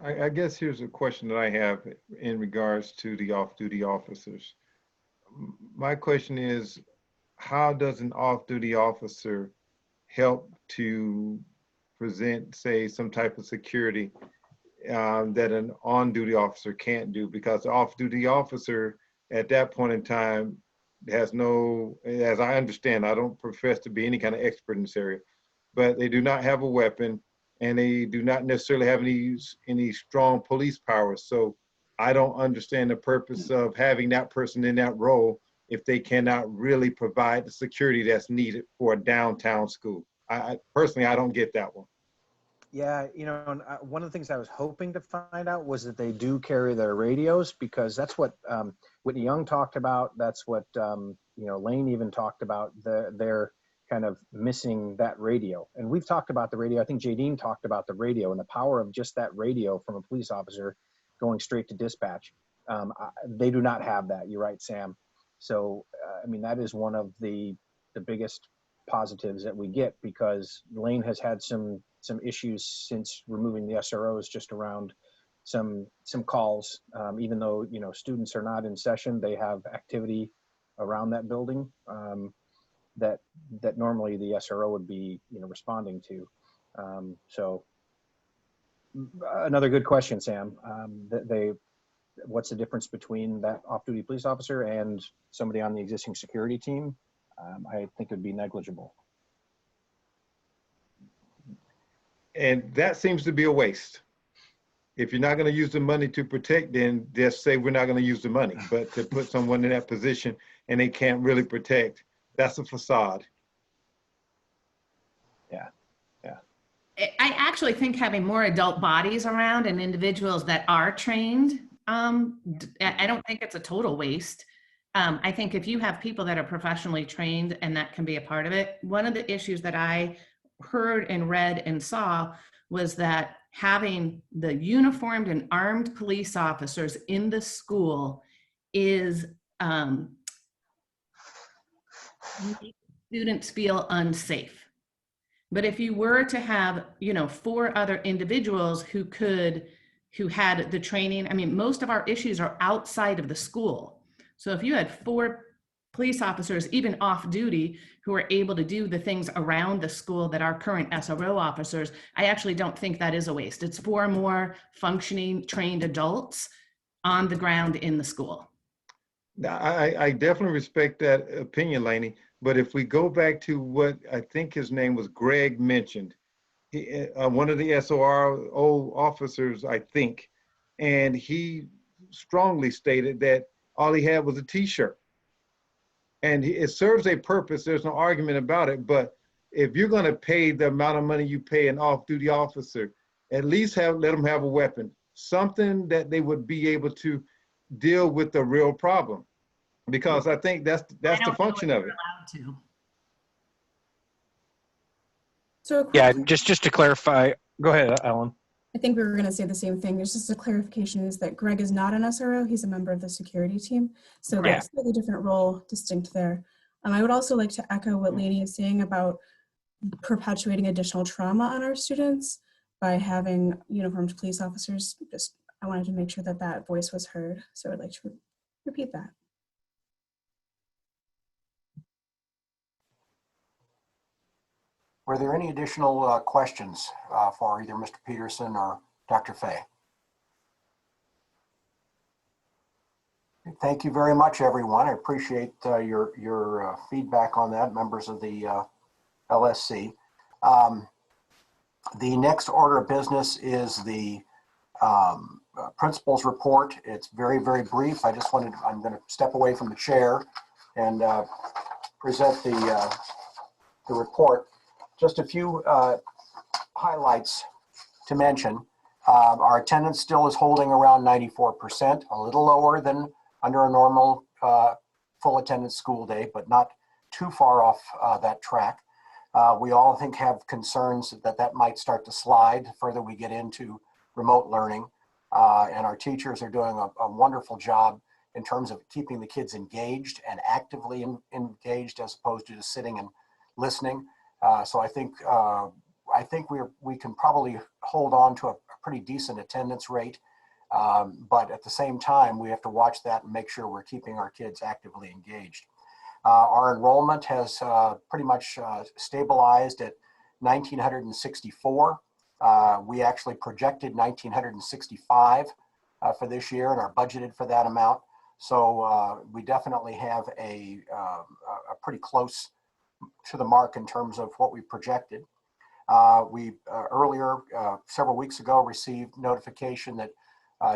I guess here's a question that I have in regards to the off-duty officers. My question is, how does an off-duty officer help to present, say, some type of security that an on-duty officer can't do? Because the off-duty officer at that point in time has no, as I understand, I don't profess to be any kind of expert in this area, but they do not have a weapon and they do not necessarily have any strong police powers. So I don't understand the purpose of having that person in that role if they cannot really provide the security that's needed for a downtown school. I personally, I don't get that one. Yeah, and one of the things I was hoping to find out was that they do carry their radios, because that's what Whitney Young talked about. That's what Lane even talked about. They're kind of missing that radio, and we've talked about the radio. I think Jadine talked about the radio and the power of just that radio from a police officer going straight to dispatch. They do not have that. You're right, Sam. So I mean, that is one of the biggest positives that we get, because Lane has had some issues since removing the SROs just around some calls. Even though students are not in session, they have activity around that building that normally the SRO would be responding to. So another good question, Sam. What's the difference between that off-duty police officer and somebody on the existing security team? I think it would be negligible. And that seems to be a waste. If you're not going to use the money to protect, then just say we're not going to use the money. But to put someone in that position and they can't really protect, that's a facade. Yeah. I actually think having more adult bodies around and individuals that are trained, I don't think it's a total waste. I think if you have people that are professionally trained and that can be a part of it. One of the issues that I heard and read and saw was that having the uniformed and armed police officers in the school is make students feel unsafe. But if you were to have 4 other individuals who had the training, I mean, most of our issues are outside of the school. So if you had 4 police officers, even off duty, who are able to do the things around the school that our current SRO officers, I actually don't think that is a waste. It's 4 more functioning, trained adults on the ground in the school. I definitely respect that opinion, Lainey. But if we go back to what I think his name was Greg mentioned, one of the SRO officers, I think, and he strongly stated that all he had was a T-shirt. And it serves a purpose. There's no argument about it. But if you're going to pay the amount of money you pay an off-duty officer, at least let them have a weapon, something that they would be able to deal with the real problem. Because I think that's the function of it. So Yeah, just to clarify, go ahead, Alan. I think we were going to say the same thing. There's just a clarification is that Greg is not an SRO. He's a member of the security team. So that's a slightly different role, distinct there. I would also like to echo what Lainey is saying about perpetuating additional trauma on our students by having uniformed police officers. I wanted to make sure that that voice was heard. So I'd like to repeat that. Were there any additional questions for either Mr. Peterson or Dr. Fay? Thank you very much, everyone. I appreciate your feedback on that, members of the LSC. The next order of business is the principal's report. It's very, very brief. I'm going to step away from the chair and present the report. Just a few highlights to mention. Our attendance still is holding around 94%, a little lower than under a normal full attendance school day, but not too far off that track. We all, I think, have concerns that might start to slide the further we get into remote learning. And our teachers are doing a wonderful job in terms of keeping the kids engaged and actively engaged as opposed to just sitting and listening. So I think we can probably hold on to a pretty decent attendance rate. But at the same time, we have to watch that and make sure we're keeping our kids actively engaged. Our enrollment has pretty much stabilized at 1,964. We actually projected 1,965 for this year and are budgeted for that amount. So we definitely have a pretty close to the mark in terms of what we projected. We earlier, several weeks ago, received notification that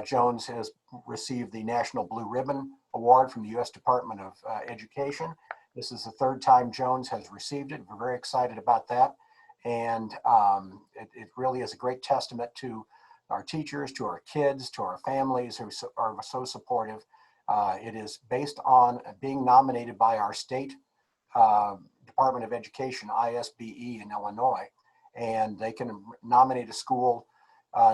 Jones has received the National Blue Ribbon Award from the U.S. Department of Education. This is the third time Jones has received it. We're very excited about that. And it really is a great testament to our teachers, to our kids, to our families who are so supportive. It is based on being nominated by our state Department of Education, ISBE in Illinois, and they can nominate a school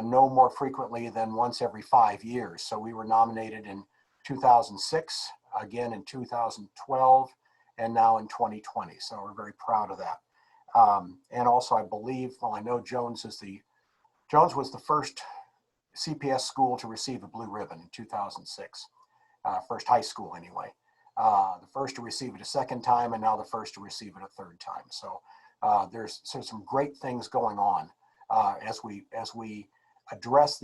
no more frequently than once every 5 years. So we were nominated in 2006, again in 2012, and now in 2020. So we're very proud of that. And also, I believe, well, I know Jones was the first CPS school to receive a blue ribbon in 2006, first high school anyway. The first to receive it a second time, and now the first to receive it a third time. So there's some great things going on as we address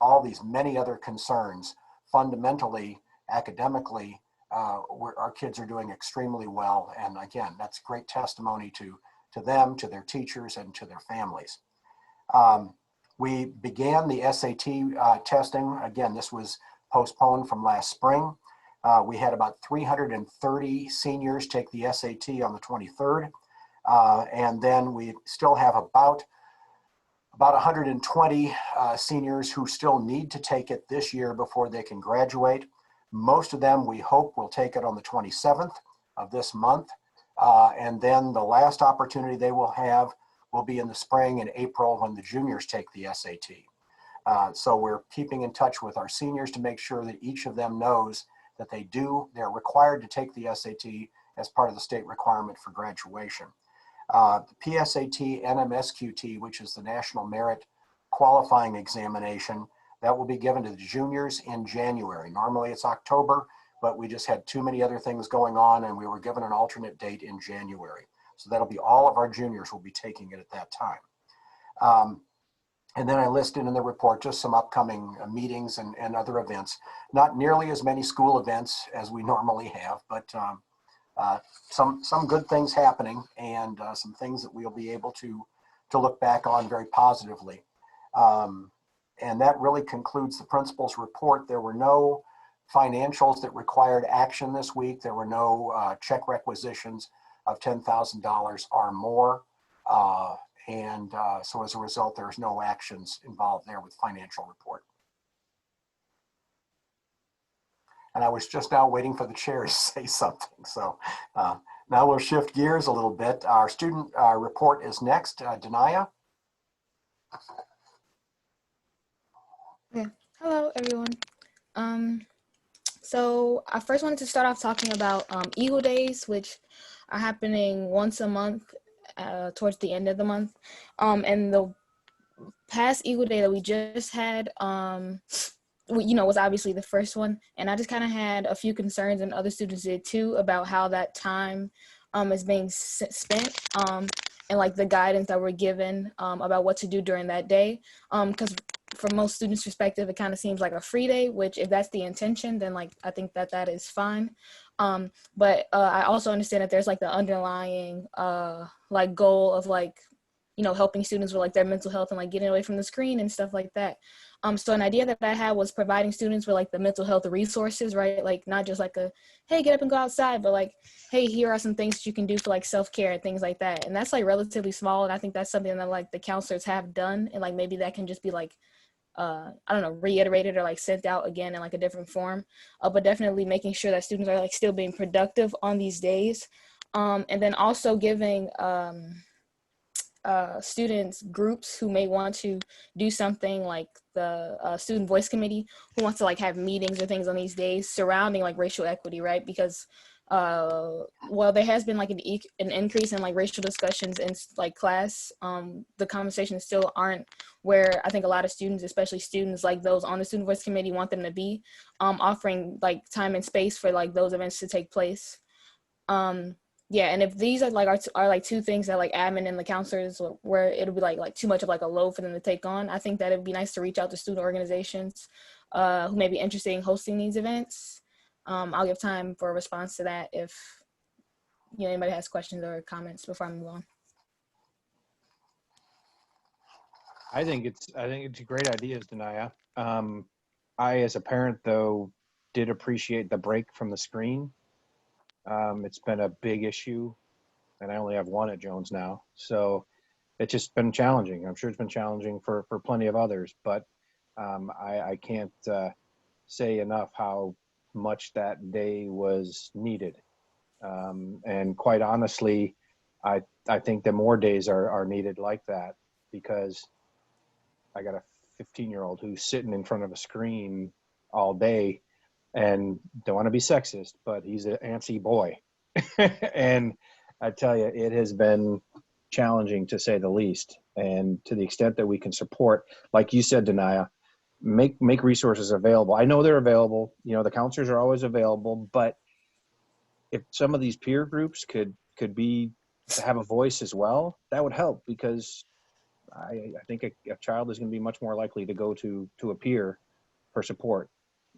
all these many other concerns. Fundamentally, academically, our kids are doing extremely well, and again, that's great testimony to them, to their teachers, and to their families. We began the SAT testing. Again, this was postponed from last spring. We had about 330 seniors take the SAT on the 23rd. And then we still have about 120 seniors who still need to take it this year before they can graduate. Most of them, we hope, will take it on the 27th of this month. And then the last opportunity they will have will be in the spring in April when the juniors take the SAT. So we're keeping in touch with our seniors to make sure that each of them knows that they're required to take the SAT as part of the state requirement for graduation. The PSAT NMSQT, which is the National Merit Qualifying Examination, that will be given to the juniors in January. Normally it's October, but we just had too many other things going on and we were given an alternate date in January. So that'll be all of our juniors will be taking it at that time. And then I listed in the report just some upcoming meetings and other events. Not nearly as many school events as we normally have, but some good things happening and some things that we'll be able to look back on very positively. And that really concludes the principal's report. There were no financials that required action this week. There were no check requisitions of $10,000 or more. So as a result, there's no actions involved there with financial report. And I was just now waiting for the chair to say something. So now we'll shift gears a little bit. Our student report is next. Denaya. Okay. Hello, everyone. So I first wanted to start off talking about Eagle Days, which are happening once a month towards the end of the month. And the past Eagle Day that we just had, was obviously the first one. And I just kind of had a few concerns, and other students did too, about how that time is being spent and like the guidance that we're given about what to do during that day. Because from most students' perspective, it kind of seems like a free day, which if that's the intention, then like I think that is fine. But I also understand that there's like the underlying like goal of like, helping students with like their mental health and like getting away from the screen and stuff like that. So an idea that I had was providing students with like the mental health resources, right? Like not just like a, hey, get up and go outside, but like, hey, here are some things that you can do for like self-care and things like that. And that's like relatively small. And I think that's something that like the counselors have done. And like, maybe that can just be like, I don't know, reiterated or like sent out again in like a different form, but definitely making sure that students are like still being productive on these days. And then also giving students groups who may want to do something, like the student voice committee who wants to like have meetings or things on these days surrounding like racial equity, right? Because well, there has been like an increase in like racial discussions in like class. The conversations still aren't where I think a lot of students, especially students like those on the student voice committee, want them to be, offering like time and space for like those events to take place. Yeah, and if these are like are like two things that like admin and the counselors, where it'll be like too much of like a load for them to take on, I think that it'd be nice to reach out to student organizations who may be interested in hosting these events. I'll give time for a response to that if anybody has questions or comments before I move on. I think it's a great idea, Danaya. I, as a parent, though, did appreciate the break from the screen. It's been a big issue, and I only have one at Jones now, so it's just been challenging. I'm sure it's been challenging for plenty of others, but I can't say enough how much that day was needed. And quite honestly, I think that more days are needed like that, because I got a 15-year-old who's sitting in front of a screen all day, and don't want to be sexist, but he's an antsy boy. And I tell you, it has been challenging to say the least. And to the extent that we can support, like you said, Danaya, make resources available. I know they're available. The counselors are always available, but if some of these peer groups could have a voice as well, that would help, because I think a child is going to be much more likely to go to a peer for support,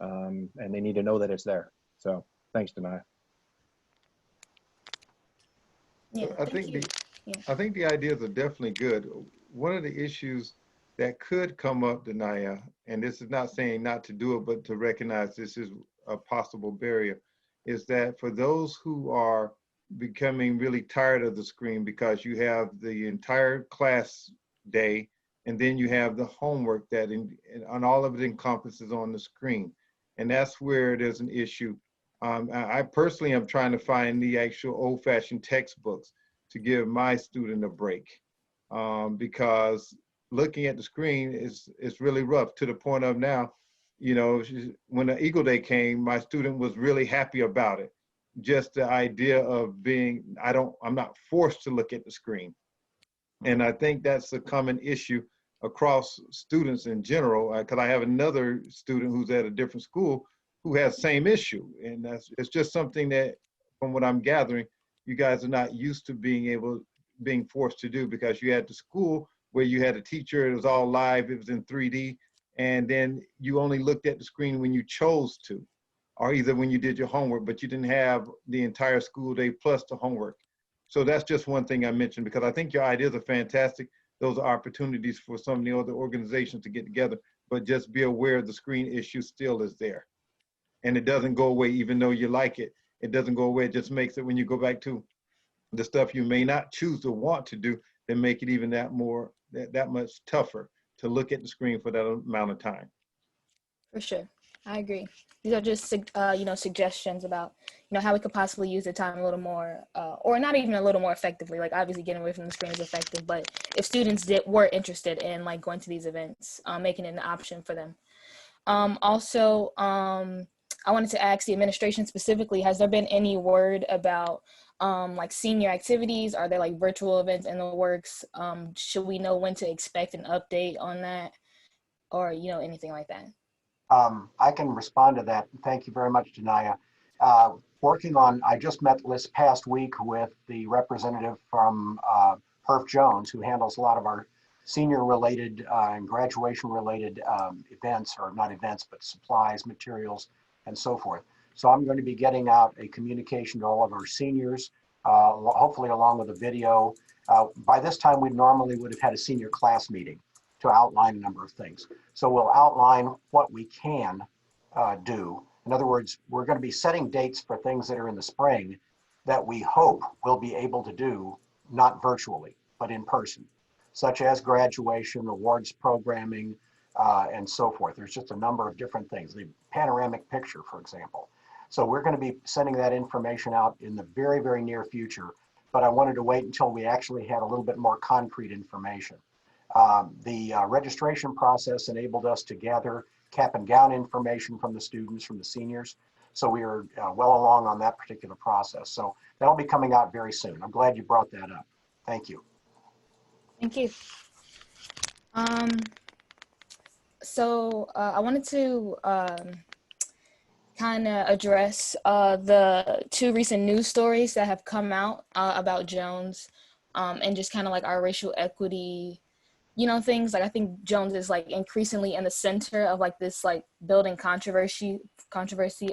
and they need to know that it's there. So thanks, Danaya. Yeah, I thank think you. I think the ideas are definitely good. One of the issues that could come up, Danaya, and this is not saying not to do it, but to recognize this is a possible barrier, is that for those who are becoming really tired of the screen, because you have the entire class day, and then you have the homework that and all of it encompasses on the screen. And that's where there's an issue. I personally am trying to find the actual old-fashioned textbooks to give my student a break, because looking at the screen is really rough, to the point of now, when the Eagle Day came, my student was really happy about it. Just the idea of being, I'm not forced to look at the screen. And I think that's a common issue across students in general, because I have another student who's at a different school who has the same issue. And it's just something that, from what I'm gathering, you guys are not used to being forced to do, because you had the school where you had a teacher, it was all live, it was in 3D, and then you only looked at the screen when you chose to, or either when you did your homework, but you didn't have the entire school day plus the homework. So that's just one thing I mentioned, because I think your ideas are fantastic. Those are opportunities for some of the other organizations to get together, but just be aware the screen issue still is there. And it doesn't go away, even though you like it. It doesn't go away. It just makes it, when you go back to the stuff you may not choose to want to do, then make it even that much tougher to look at the screen for that amount of time. For sure, I agree. These are just suggestions about how we could possibly use the time a little more, or not even a little more effectively. Like, obviously getting away from the screen is effective, but if students were interested in like going to these events, making it an option for them. Also, I wanted to ask the administration specifically, has there been any word about like senior activities? Are there like virtual events in the works? Should we know when to expect an update on that, or, you know, anything like that? I can respond to that. Thank you very much, Denaya. I just met this past week with the representative from Perf Jones, who handles a lot of our senior related and graduation related events, or not events, but supplies, materials, and so forth. So I'm going to be getting out a communication to all of our seniors, hopefully along with a video. By this time, we normally would have had a senior class meeting to outline a number of things. So we'll outline what we can do. In other words, we're going to be setting dates for things that are in the spring that we hope we'll be able to do, not virtually, but in person, such as graduation, awards programming, and so forth. There's just a number of different things. The panoramic picture, for example. So we're going to be sending that information out in the very, very near future, but I wanted to wait until we actually had a little bit more concrete information. The registration process enabled us to gather cap and gown information from the students, from the seniors. So we are well along on that particular process. So that'll be coming out very soon. I'm glad you brought that up. Thank you. Thank you. I wanted to kind of address the two recent news stories that have come out about Jones, and just kind of like our racial equity, you know, things. Like, I think Jones is like increasingly in the center of like this like building controversy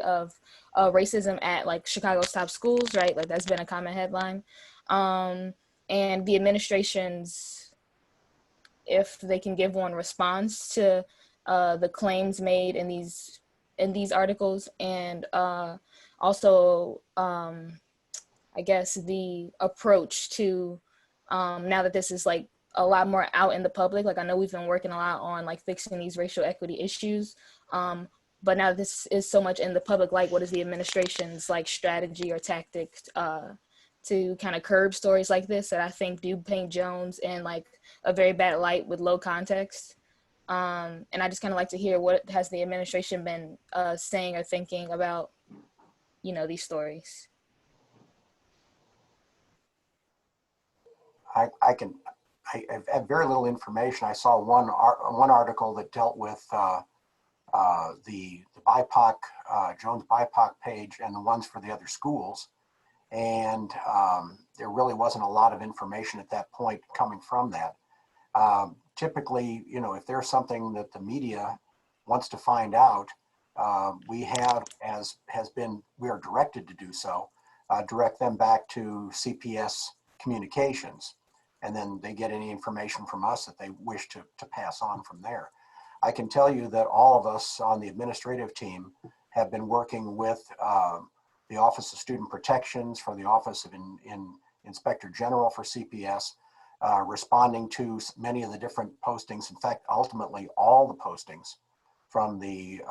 of racism at like Chicago's top schools, right? Like, that's been a common headline. And the administration's, if they can give one, response to the claims made in these articles, and also I guess the approach to now that this is like a lot more out in the public. Like, I know we've been working a lot on like fixing these racial equity issues, but now this is so much in the public light. What is the administration's like strategy or tactic to kind of curb stories like this that I think do paint Jones in like a very bad light with low context? And I just kind of like to hear, what has the administration been saying or thinking about, you know, these stories? I have very little information. I saw one article that dealt with the BIPOC, Jones BIPOC page, and the ones for the other schools. And there really wasn't a lot of information at that point coming from that. Typically, you know, if there's something that the media wants to find out, we have, as has been, we are directed to do so, direct them back to CPS Communications, and then they get any information from us that they wish to pass on from there. I can tell you that all of us on the administrative team have been working with the Office of Student Protections, for the Office of Inspector General for CPS, responding to many of the different postings. In fact, ultimately all the postings from the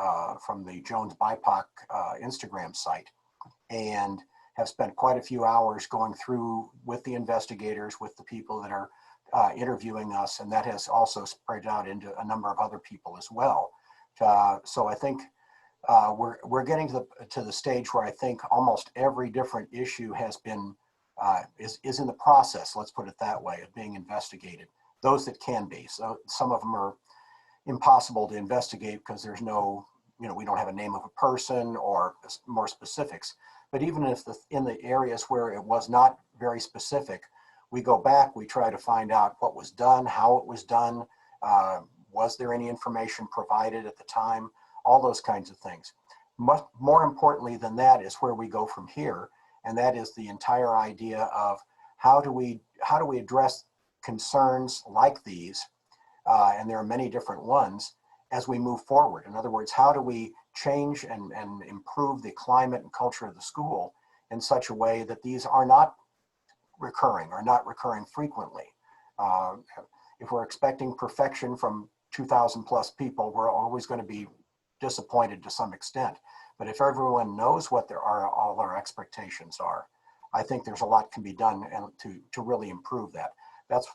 Jones BIPOC Instagram site, and have spent quite a few hours going through with the investigators, with the people that are interviewing us, and that has also spread out into a number of other people as well. So I think we're getting to the stage where I think almost every different issue has been is in the process, let's put it that way, of being investigated. Those that can be. So some of them are impossible to investigate because there's no, you know, we don't have a name of a person or more specifics. But even if in the areas where it was not very specific, we go back, we try to find out what was done, how it was done, was there any information provided at the time, all those kinds of things. More importantly than that is where we go from here, and that is the entire idea of how do we address concerns like these, and there are many different ones, as we move forward. In other words, how do we change and improve the climate and culture of the school in such a way that these are not recurring frequently. If we're expecting perfection from 2,000 plus people, we're always going to be disappointed to some extent. But if everyone knows what all their expectations are, I think there's a lot can be done and to really improve that. That's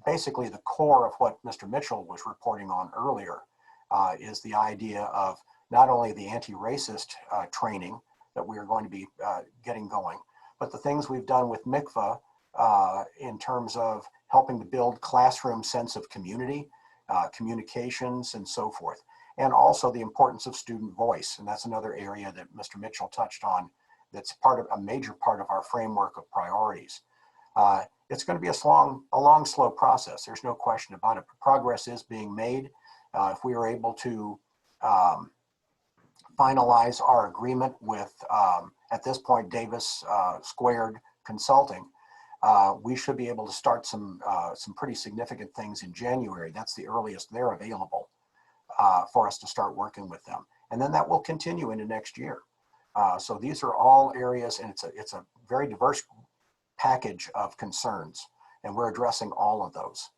basically the core of what Mr. Mitchell was reporting on earlier, is the idea of not only the anti-racist training that we are going to be getting going, but the things we've done with MICVA in terms of helping to build classroom sense of community, communications, and so forth. And also the importance of student voice. And that's another area that Mr. Mitchell touched on that's part of a major part of our framework of priorities. It's going to be a long, slow process. There's no question about it. But progress is being made. If we are able to finalize our agreement with, at this point, Davis Squared Consulting, we should be able to start some pretty significant things in January. That's the earliest they're available for us to start working with them. And then that will continue into next year. So these are all areas, and it's a very diverse package of concerns, and we're addressing all of those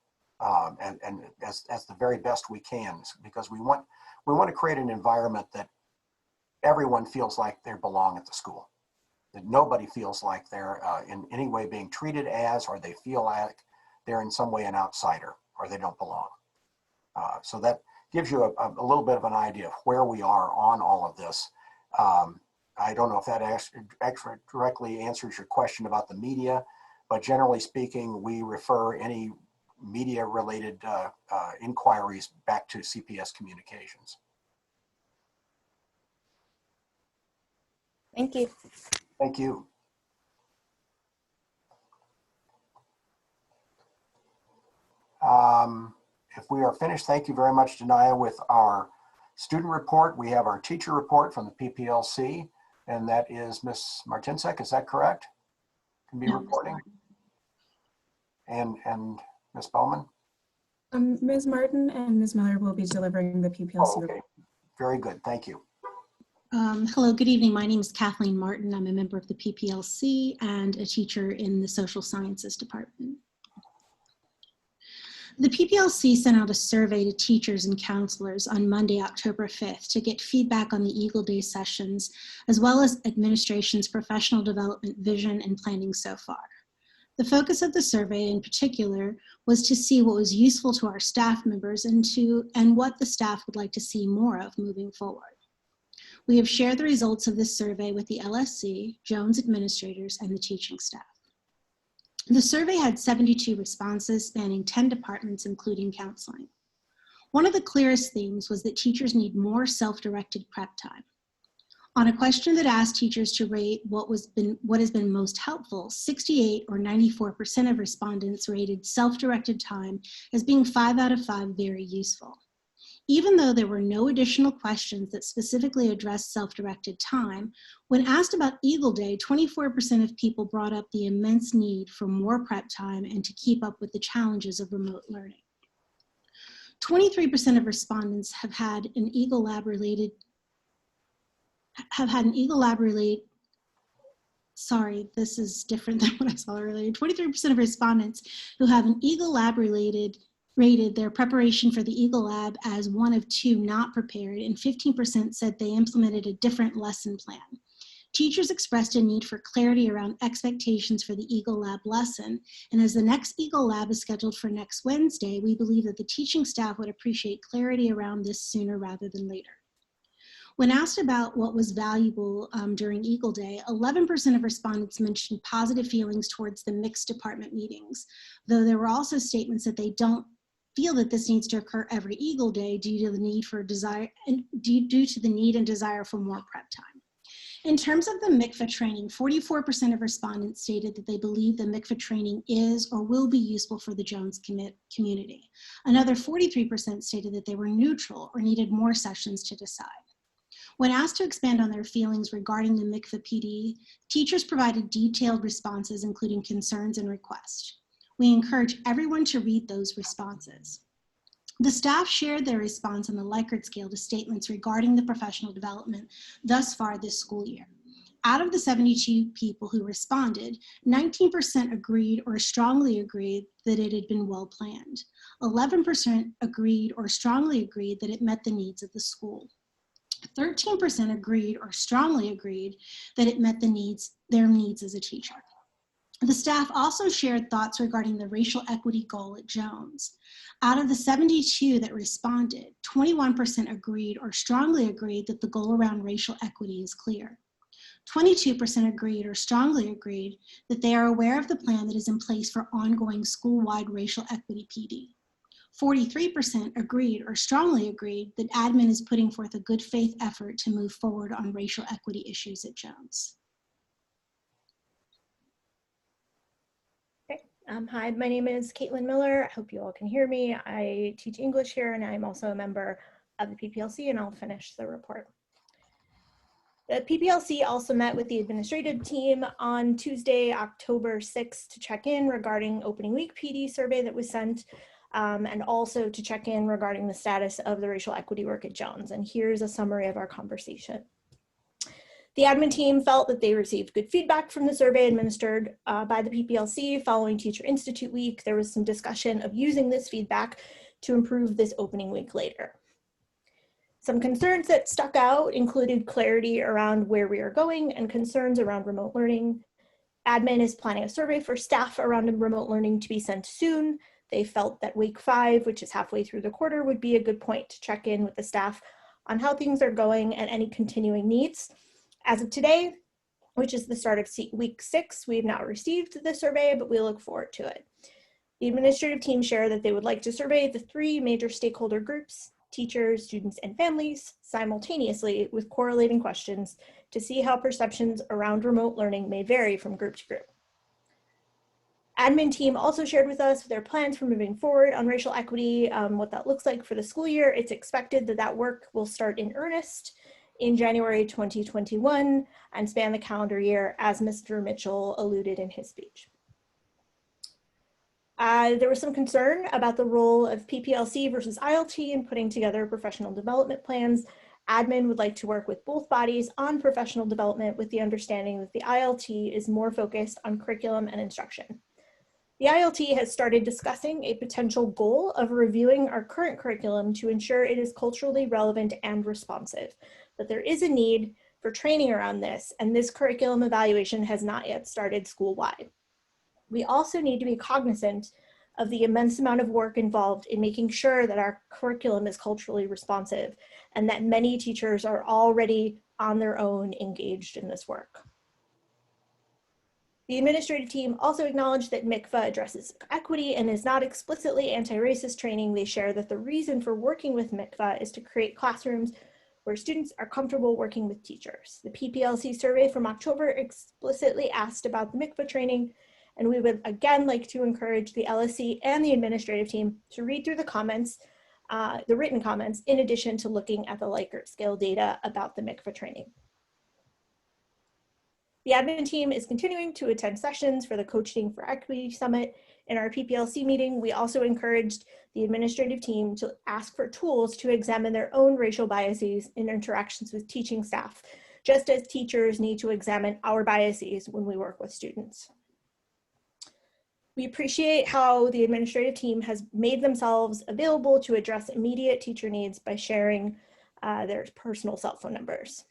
and as the very best we can, because we want to create an environment that everyone feels like they belong at the school, that nobody feels like they're in any way being treated as, or they feel like they're in some way an outsider or they don't belong. So that gives you a little bit of an idea of where we are on all of this. I don't know if that actually directly answers your question about the media, but generally speaking, we refer any media related inquiries back to CPS Communications. Thank you. Thank you. If we are finished, thank you very much, Denia, with our student report. We have our teacher report from the PPLC, and that is Ms. Martinsek, is that correct? Can be reporting. And Ms. Bowman? Ms. Martin and Ms. Miller will be delivering the PPLC Oh, okay. report. Very good, thank you. Hello, good evening. My name is Kathleen Martin. I'm a member of the PPLC and a teacher in the Social Sciences Department. The PPLC sent out a survey to teachers and counselors on Monday, October 5th to get feedback on the Eagle Day sessions, as well as administration's professional development vision and planning so far. The focus of the survey in particular was to see what was useful to our staff members and what the staff would like to see more of moving forward. We have shared the results of this survey with the LSC, Jones administrators, and the teaching staff. The survey had 72 responses spanning 10 departments, including counseling. One of the clearest themes was that teachers need more self-directed prep time. On a question that asked teachers to rate what has been most helpful, 68 or 94% of respondents rated self-directed time as being 5 out of 5 very useful. Even though there were no additional questions that specifically addressed self-directed time, when asked about Eagle Day, 24% of people brought up the immense need for more prep time and to keep up with the challenges of remote learning. 23% of respondents have had an Eagle Lab related, sorry, this is different than what I saw earlier. 23% of respondents who have an Eagle Lab rated their preparation for the Eagle Lab as 1 of 2 not prepared, and 15% said they implemented a different lesson plan. Teachers expressed a need for clarity around expectations for the Eagle Lab lesson, and as the next Eagle Lab is scheduled for next Wednesday, we believe that the teaching staff would appreciate clarity around this sooner rather than later. When asked about what was valuable during Eagle Day, 11% of respondents mentioned positive feelings towards the mixed department meetings, though there were also statements that they don't feel that this needs to occur every Eagle Day due to the need and desire for more prep time. In terms of the MICVA training, 44% of respondents stated that they believe the MICVA training is or will be useful for the Jones community. Another 43% stated that they were neutral or needed more sessions to decide. When asked to expand on their feelings regarding the MICVA PD, teachers provided detailed responses, including concerns and requests. We encourage everyone to read those responses. The staff shared their response on the Likert scale to statements regarding the professional development thus far this school year. Out of the 72 people who responded, 19% agreed or strongly agreed that it had been well planned. 11% agreed or strongly agreed that it met the needs of the school. 13% agreed or strongly agreed that it met their needs as a teacher. The staff also shared thoughts regarding the racial equity goal at Jones. Out of the 72 that responded, 21% agreed or strongly agreed that the goal around racial equity is clear. 22% agreed or strongly agreed that they are aware of the plan that is in place for ongoing school-wide racial equity PD. 43% agreed or strongly agreed that admin is putting forth a good faith effort to move forward on racial equity issues at Jones. Hi, my name is Caitlin Miller. I hope you all can hear me. I teach English here and I'm also a member of the PPLC, and I'll finish the report. The PPLC also met with the administrative team on Tuesday, October 6th to check in regarding opening week PD survey that was sent, and also to check in regarding the status of the racial equity work at Jones. And here's a summary of our conversation. The admin team felt that they received good feedback from the survey administered by the PPLC following Teacher Institute Week. There was some discussion of using this feedback to improve this opening week later. Some concerns that stuck out included clarity around where we are going and concerns around remote learning. Admin is planning a survey for staff around remote learning to be sent soon. They felt that week 5, which is halfway through the quarter, would be a good point to check in with the staff on how things are going and any continuing needs. As of today, which is the start of week 6, we have not received the survey, but we look forward to it. The administrative team shared that they would like to survey the 3 major stakeholder groups, teachers, students, and families, simultaneously with correlating questions to see how perceptions around remote learning may vary from group to group. Admin team also shared with us their plans for moving forward on racial equity, what that looks like for the school year. It's expected that that work will start in earnest in January 2021 and span the calendar year, as Mr. Mitchell alluded in his speech. There was some concern about the role of PPLC versus ILT in putting together professional development plans. Admin would like to work with both bodies on professional development with the understanding that the ILT is more focused on curriculum and instruction. The ILT has started discussing a potential goal of reviewing our current curriculum to ensure it is culturally relevant and responsive, but there is a need for training around this, and this curriculum evaluation has not yet started school-wide. We also need to be cognizant of the immense amount of work involved in making sure that our curriculum is culturally responsive and that many teachers are already on their own engaged in this work. The administrative team also acknowledged that MICFA addresses equity and is not explicitly anti-racist training. They share that the reason for working with MICFA is to create classrooms where students are comfortable working with teachers. The PPLC survey from October explicitly asked about the MICFA training, and we would again like to encourage the LSC and the administrative team to read through the comments, the written comments, in addition to looking at the Likert scale data about the MICFA training. The admin team is continuing to attend sessions for the Coaching for Equity Summit. In our PPLC meeting, we also encouraged the administrative team to ask for tools to examine their own racial biases in interactions with teaching staff, just as teachers need to examine our biases when we work with students. We appreciate how the administrative team has made themselves available to address immediate teacher needs by sharing their personal cell phone numbers.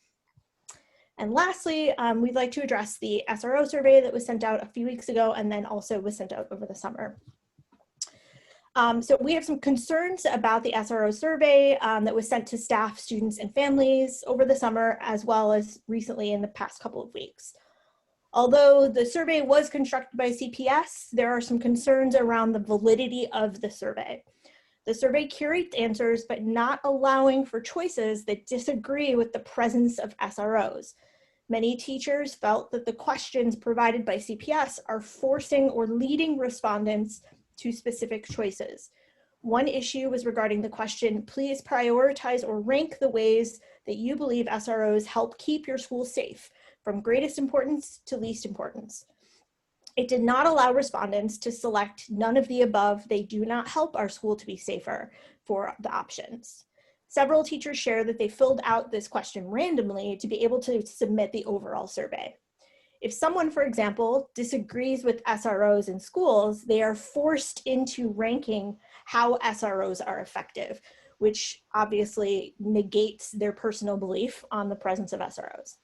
And lastly, we'd like to address the SRO survey that was sent out a few weeks ago and then also was sent out over the summer. So we have some concerns about the SRO survey that was sent to staff, students, and families over the summer, as well as recently in the past couple of weeks. Although the survey was constructed by CPS, there are some concerns around the validity of the survey. The survey curates answers, but not allowing for choices that disagree with the presence of SROs. Many teachers felt that the questions provided by CPS are forcing or leading respondents to specific choices. One issue was regarding the question, please prioritize or rank the ways that you believe SROs help keep your school safe, from greatest importance to least importance. It did not allow respondents to select none of the above. They do not help our school to be safer for the options. Several teachers share that they filled out this question randomly to be able to submit the overall survey. If someone, for example, disagrees with SROs in schools, they are forced into ranking how SROs are effective, which obviously negates their personal belief on the presence of SROs.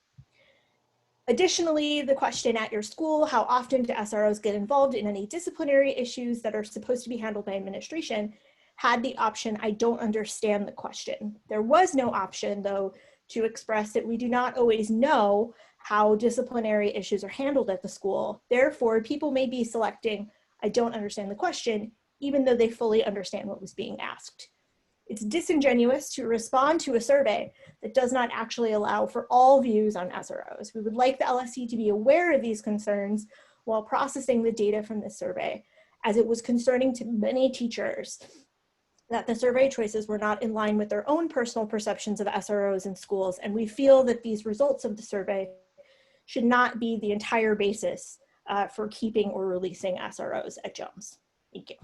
Additionally, the question at your school, how often do SROs get involved in any disciplinary issues that are supposed to be handled by administration, had the option, I don't understand the question. There was no option, though, to express that we do not always know how disciplinary issues are handled at the school. Therefore, people may be selecting, I don't understand the question, even though they fully understand what was being asked. It's disingenuous to respond to a survey that does not actually allow for all views on SROs. We would like the LSC to be aware of these concerns while processing the data from this survey, as it was concerning to many teachers that the survey choices were not in line with their own personal perceptions of SROs in schools, and we feel that these results of the survey should not be the entire basis for keeping or releasing SROs at Jones. Thank you.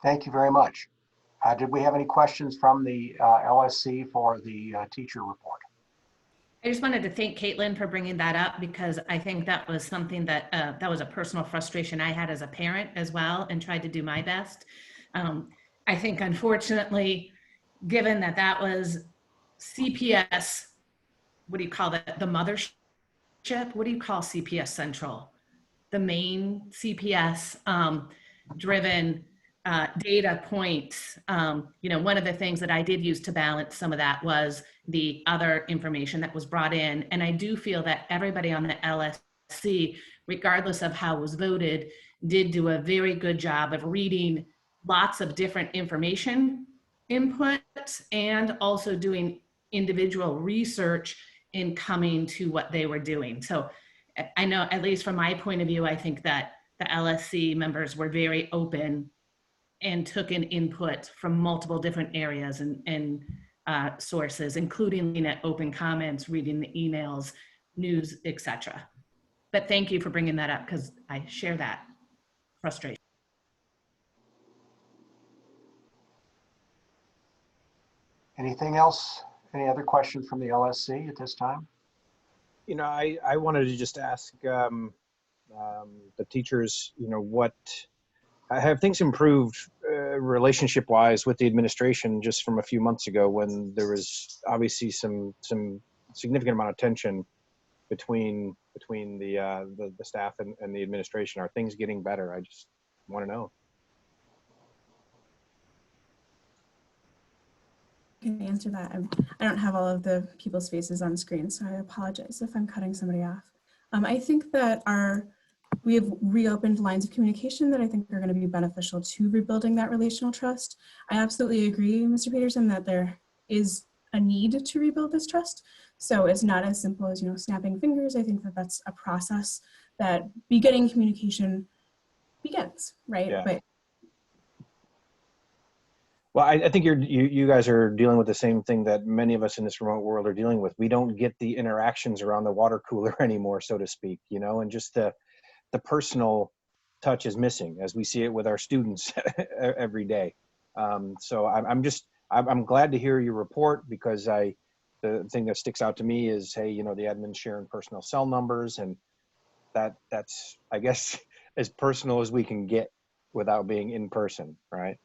Thank you very much. Did we have any questions from the LSC for the teacher report? I just wanted to thank Caitlin for bringing that up, because I think that was something that that was a personal frustration I had as a parent as well, and tried to do my best. I think, unfortunately, given that that was CPS, what do you call that? The mothership? What do you call CPS Central? The main CPS driven data points. You know, one of the things that I did use to balance some of that was the other information that was brought in. And I do feel that everybody on the LSC, regardless of how it was voted, did do a very good job of reading lots of different information inputs and also doing individual research in coming to what they were doing. So I know, at least from my point of view, I think that the LSC members were very open and took in input from multiple different areas and sources, including looking at open comments, reading the emails, news, etc. But thank you for bringing that up, because I share that frustration. Anything else? Any other questions from the LSC at this time? You know, I wanted to just ask the teachers, you know, what have things improved relationship-wise with the administration just from a few months ago, when there was obviously some significant amount of tension between the staff and the administration? Are things getting better? I just want to know. I can answer that. I don't have all of the people's faces on screen, so I apologize if I'm cutting somebody off. I think that we have reopened lines of communication that I think are going to be beneficial to rebuilding that relational trust. I absolutely agree, Mr. Peterson, that there is a need to rebuild this trust. So it's not as simple as, you know, snapping fingers. I think that that's a process that beginning communication begins, right? Yeah. But Well, I think you guys are dealing with the same thing that many of us in this remote world are dealing with. We don't get the interactions around the water cooler anymore, so to speak, you know, and just the personal touch is missing, as we see it with our students every day. So I'm glad to hear your report, because the thing that sticks out to me is, hey, you know, the admin's sharing personal cell numbers, and that's, I guess, as personal as we can get without being in person, right?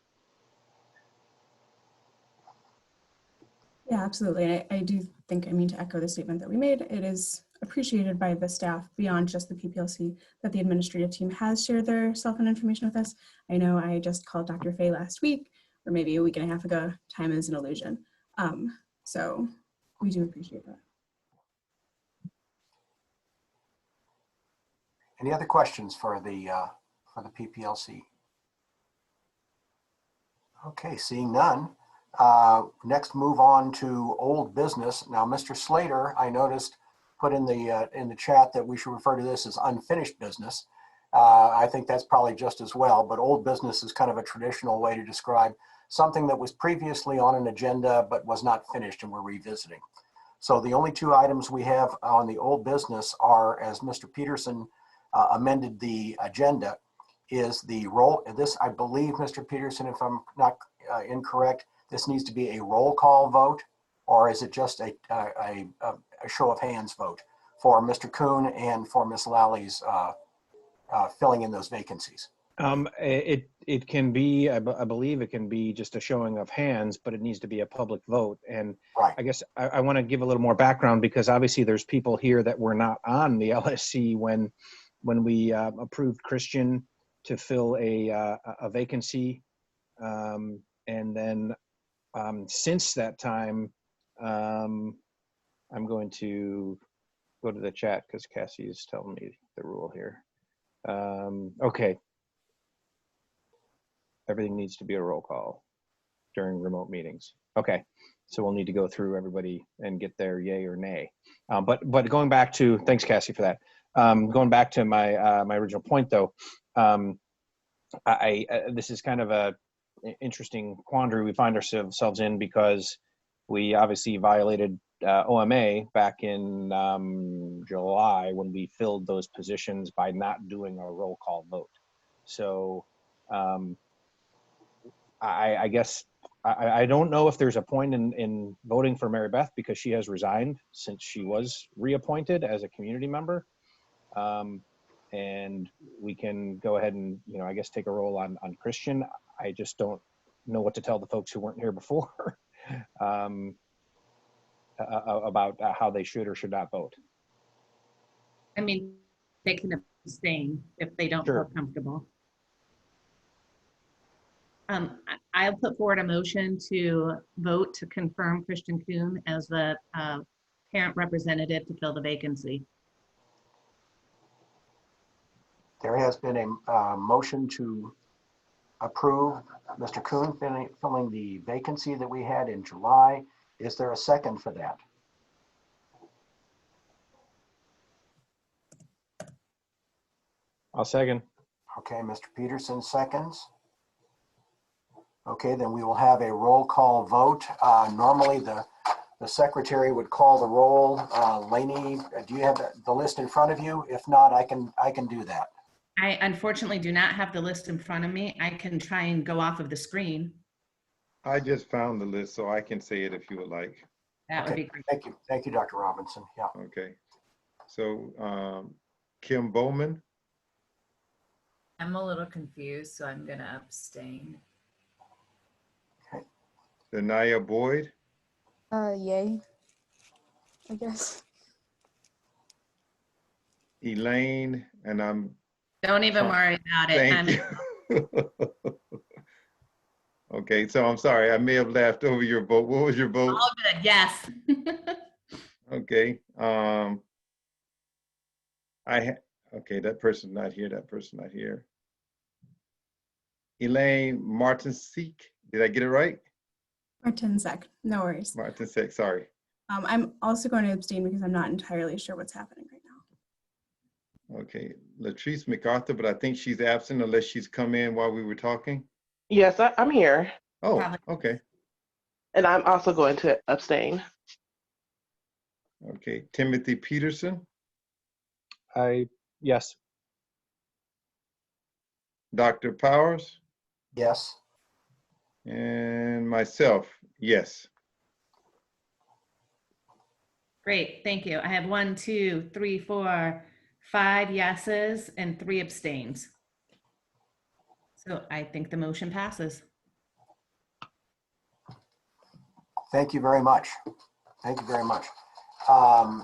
yeah, absolutely. I do think, I mean, to echo the statement that we made, it is appreciated by the staff beyond just the PPLC that the administrative team has shared their cell phone information with us. I know I just called Dr. Fay last week, or maybe a week and a half ago. Time is an illusion. So we do appreciate that. Any other questions for the PPLC? Okay, seeing none. Next, move on to old business. Now, Mr. Slater, I noticed, put in the chat that we should refer to this as unfinished business. I think that's probably just as well, but old business is kind of a traditional way to describe something that was previously on an agenda but was not finished and we're revisiting. So the only two items we have on the old business are, as Mr. Peterson amended the agenda, is the roll. This, I believe, Mr. Peterson, if I'm not incorrect, this needs to be a roll call vote, or is it just a show of hands vote for Mr. Kuhn and for Ms. Lally's filling in those vacancies? It can be, I believe it can be just a showing of hands, but it needs to be a public vote. And Right. I guess I want to give a little more background, because obviously there's people here that were not on the LSC when we approved Christian to fill a vacancy. And then since that time, I'm going to go to the chat because Cassie is telling me the rule here. Okay. Everything needs to be a roll call during remote meetings. Okay, so we'll need to go through everybody and get their yay or nay. But going back to, thanks Cassie for that. Going back to my my original point though, this is kind of a interesting quandary we find ourselves in, because we obviously violated OMA back in July when we filled those positions by not doing a roll call vote. So I guess I don't know if there's a point in voting for Mary Beth, because she has resigned since she was reappointed as a community member. And we can go ahead and, I guess take a roll on Christian. I just don't know what to tell the folks who weren't here before about how they should or should not vote. I mean, they can abstain if they don't feel comfortable. I'll put forward a motion to vote to confirm Christian Kuhn as the parent representative to fill the vacancy. There has been a motion to approve Mr. Kuhn filling the vacancy that we had in July. Is there a second for that? I'll second. Okay, Mr. Peterson seconds. Okay, then we will have a roll call vote. Normally the secretary would call the roll. Lainey, do you have the list in front of you? If not, I can do that. I unfortunately do not have the list in front of me. I can try and go off of the screen. I just found the list, so I can say it if you would like. That would be great. Thank you. Thank you, Dr. Robinson. Yeah. Okay. So Kim Bowman. I'm a little confused, so I'm going to abstain. Okay. Denaya Boyd. Yay, I guess. Elaine, and I'm. Don't even worry about it. Thank you. Okay, so I'm sorry, I may have laughed over your vote. What was your vote? All good, yes. Okay. Okay, that person's not here. That person's not here. Elaine Martinsek, did I get it right? Martinsek, no worries. Martinsek, sorry. I'm also going to abstain because I'm not entirely sure what's happening right now. Okay, Latrice MacArthur, but I think she's absent unless she's come in while we were talking. Yes, I'm here. Oh, okay. And I'm also going to abstain. Okay, Timothy Peterson. Yes. Dr. Powers. Yes. And myself, yes. Great, thank you. I have 1, 2, 3, 4, 5 yeses and 3 abstains. So I think the motion passes. Thank you very much. Thank you very much. I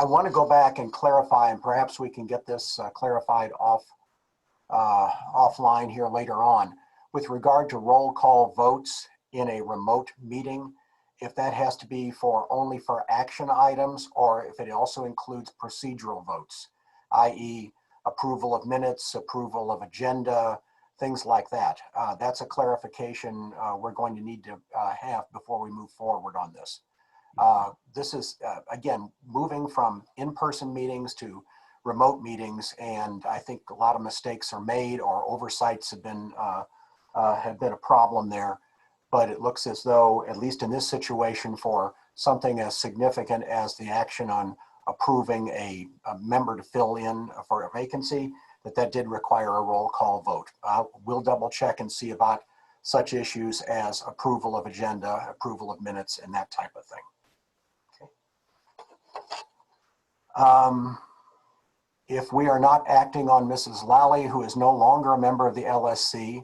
want to go back and clarify, and perhaps we can get this clarified offline here later on. With regard to roll call votes in a remote meeting, if that has to be only for action items, or if it also includes procedural votes, i.e. approval of minutes, approval of agenda, things like that. That's a clarification we're going to need to have before we move forward on this. This is, again, moving from in-person meetings to remote meetings, and I think a lot of mistakes are made or oversights have been a problem there. But it looks as though, at least in this situation, for something as significant as the action on approving a member to fill in for a vacancy, that did require a roll call vote. We'll double check and see about such issues as approval of agenda, approval of minutes, and that type of thing. Okay. If we are not acting on Mrs. Lally, who is no longer a member of the LSC,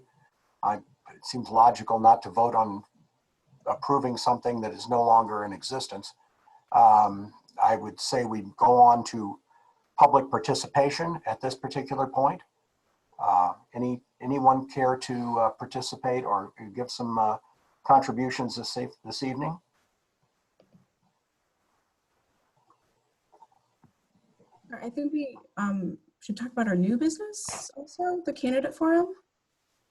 it seems logical not to vote on approving something that is no longer in existence. I would say we go on to public participation at this particular point. Anyone care to participate or give some contributions this evening? I think we should talk about our new business also, the candidate forum.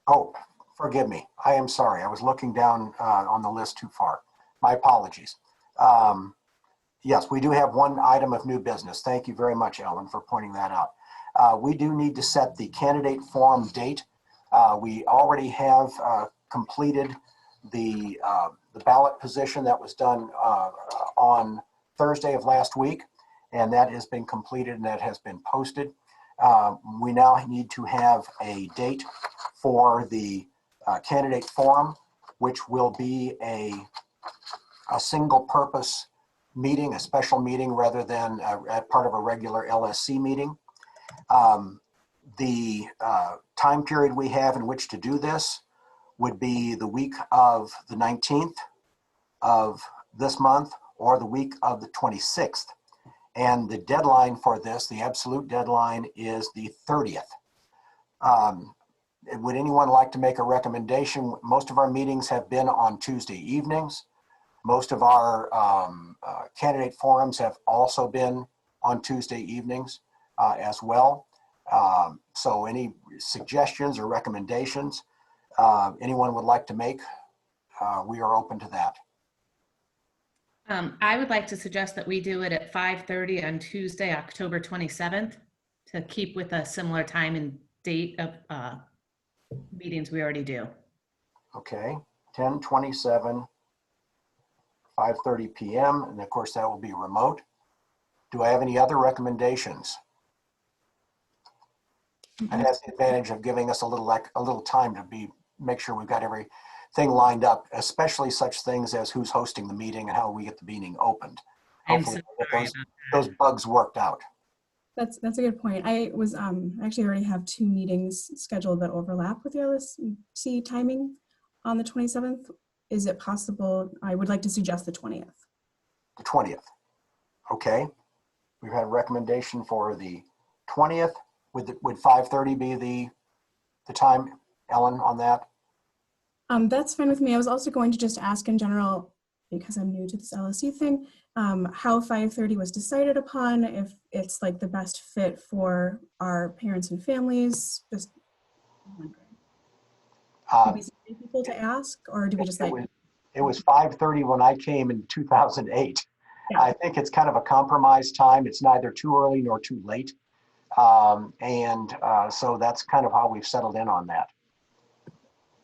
Oh, forgive me. I am sorry. I was looking down on the list too far. My apologies. Yes, we do have one item of new business. Thank you very much, Ellen, for pointing that out. We do need to set the candidate forum date. We already have completed the ballot position that was done on Thursday of last week, and that has been completed and that has been posted. We now need to have a date for the candidate forum, which will be a single purpose meeting, a special meeting rather than part of a regular LSC meeting. The time period we have in which to do this would be the week of the 19th of this month or the week of the 26th. And the deadline for this, the absolute deadline, is the 30th. Would anyone like to make a recommendation? Most of our meetings have been on Tuesday evenings. Most of our candidate forums have also been on Tuesday evenings as well. So any suggestions or recommendations anyone would like to make, we are open to that. I would like to suggest that we do it at 5:30 on Tuesday, October 27th, to keep with a similar time and date of meetings we already do. Okay, 10/27, 5:30 p.m. And of course that will be remote. Do I have any other recommendations? It has the advantage of giving us a little time to make sure we've got everything lined up, especially such things as who's hosting the meeting and how we get the meeting opened. Hopefully we'll get those bugs worked out. That's a good point. I was actually already have 2 meetings scheduled that overlap with the LSC timing on the 27th. Is it possible? I would like to suggest the 20th. The 20th. Okay. We've had a recommendation for the 20th. Would 5:30 be the time, Ellen, on that? That's fine with me. I was also going to just ask in general, because I'm new to this LSC thing, how 5:30 was decided upon, if it's like the best fit for our parents and families. Just wondering. Did we see people to ask, or do we just It was 5:30 when I came in 2008. Yeah. I think it's kind of a compromise time. It's neither too early nor too late. So that's kind of how we've settled in on that.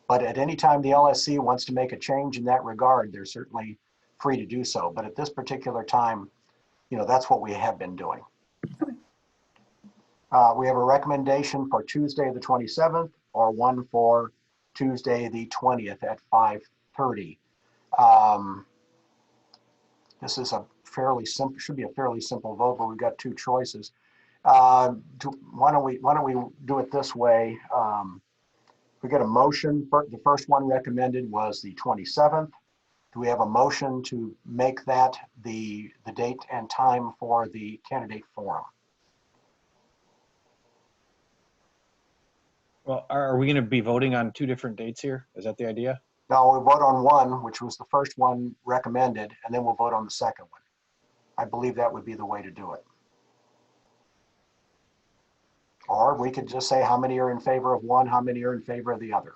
But at any time the LSC wants to make a change in that regard, they're certainly free to do so. But at this particular time, that's what we have been doing. We have a recommendation for Tuesday the 27th or one for Tuesday the 20th at 5:30. This is should be a fairly simple vote, but we've got 2 choices. Why don't we do it this way? We got a motion. The first one recommended was the 27th. Do we have a motion to make that the date and time for the candidate forum? Well, are we going to be voting on 2 different dates here? Is that the idea? No, we vote on one, which was the first one recommended, and then we'll vote on the second one. I believe that would be the way to do it. Or we could just say how many are in favor of one, how many are in favor of the other.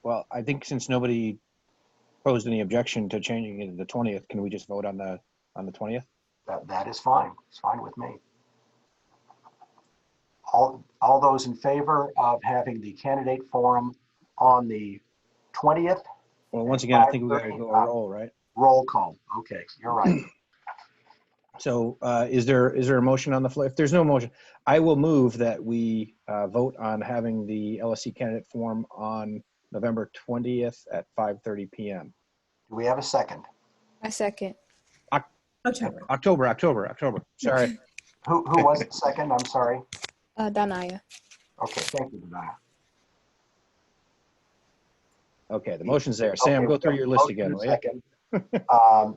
Well, I think since nobody posed any objection to changing it to the 20th, can we just vote on the 20th? That is fine. It's fine with me. All those in favor of having the candidate forum on the 20th? Well, once again, I think we got to go a roll, right? Roll call. Okay, you're right. So is there a motion on the floor? If there's no motion, I will move that we vote on having the LSC candidate forum on November 20th at 5:30 p.m. Do we have a second? I second. October. Sorry. Who was the second? I'm sorry. Danaya. Okay, thank you, Danaya. Okay, the motion's there. Sam, Okay, go through your list motion again, and will you? second.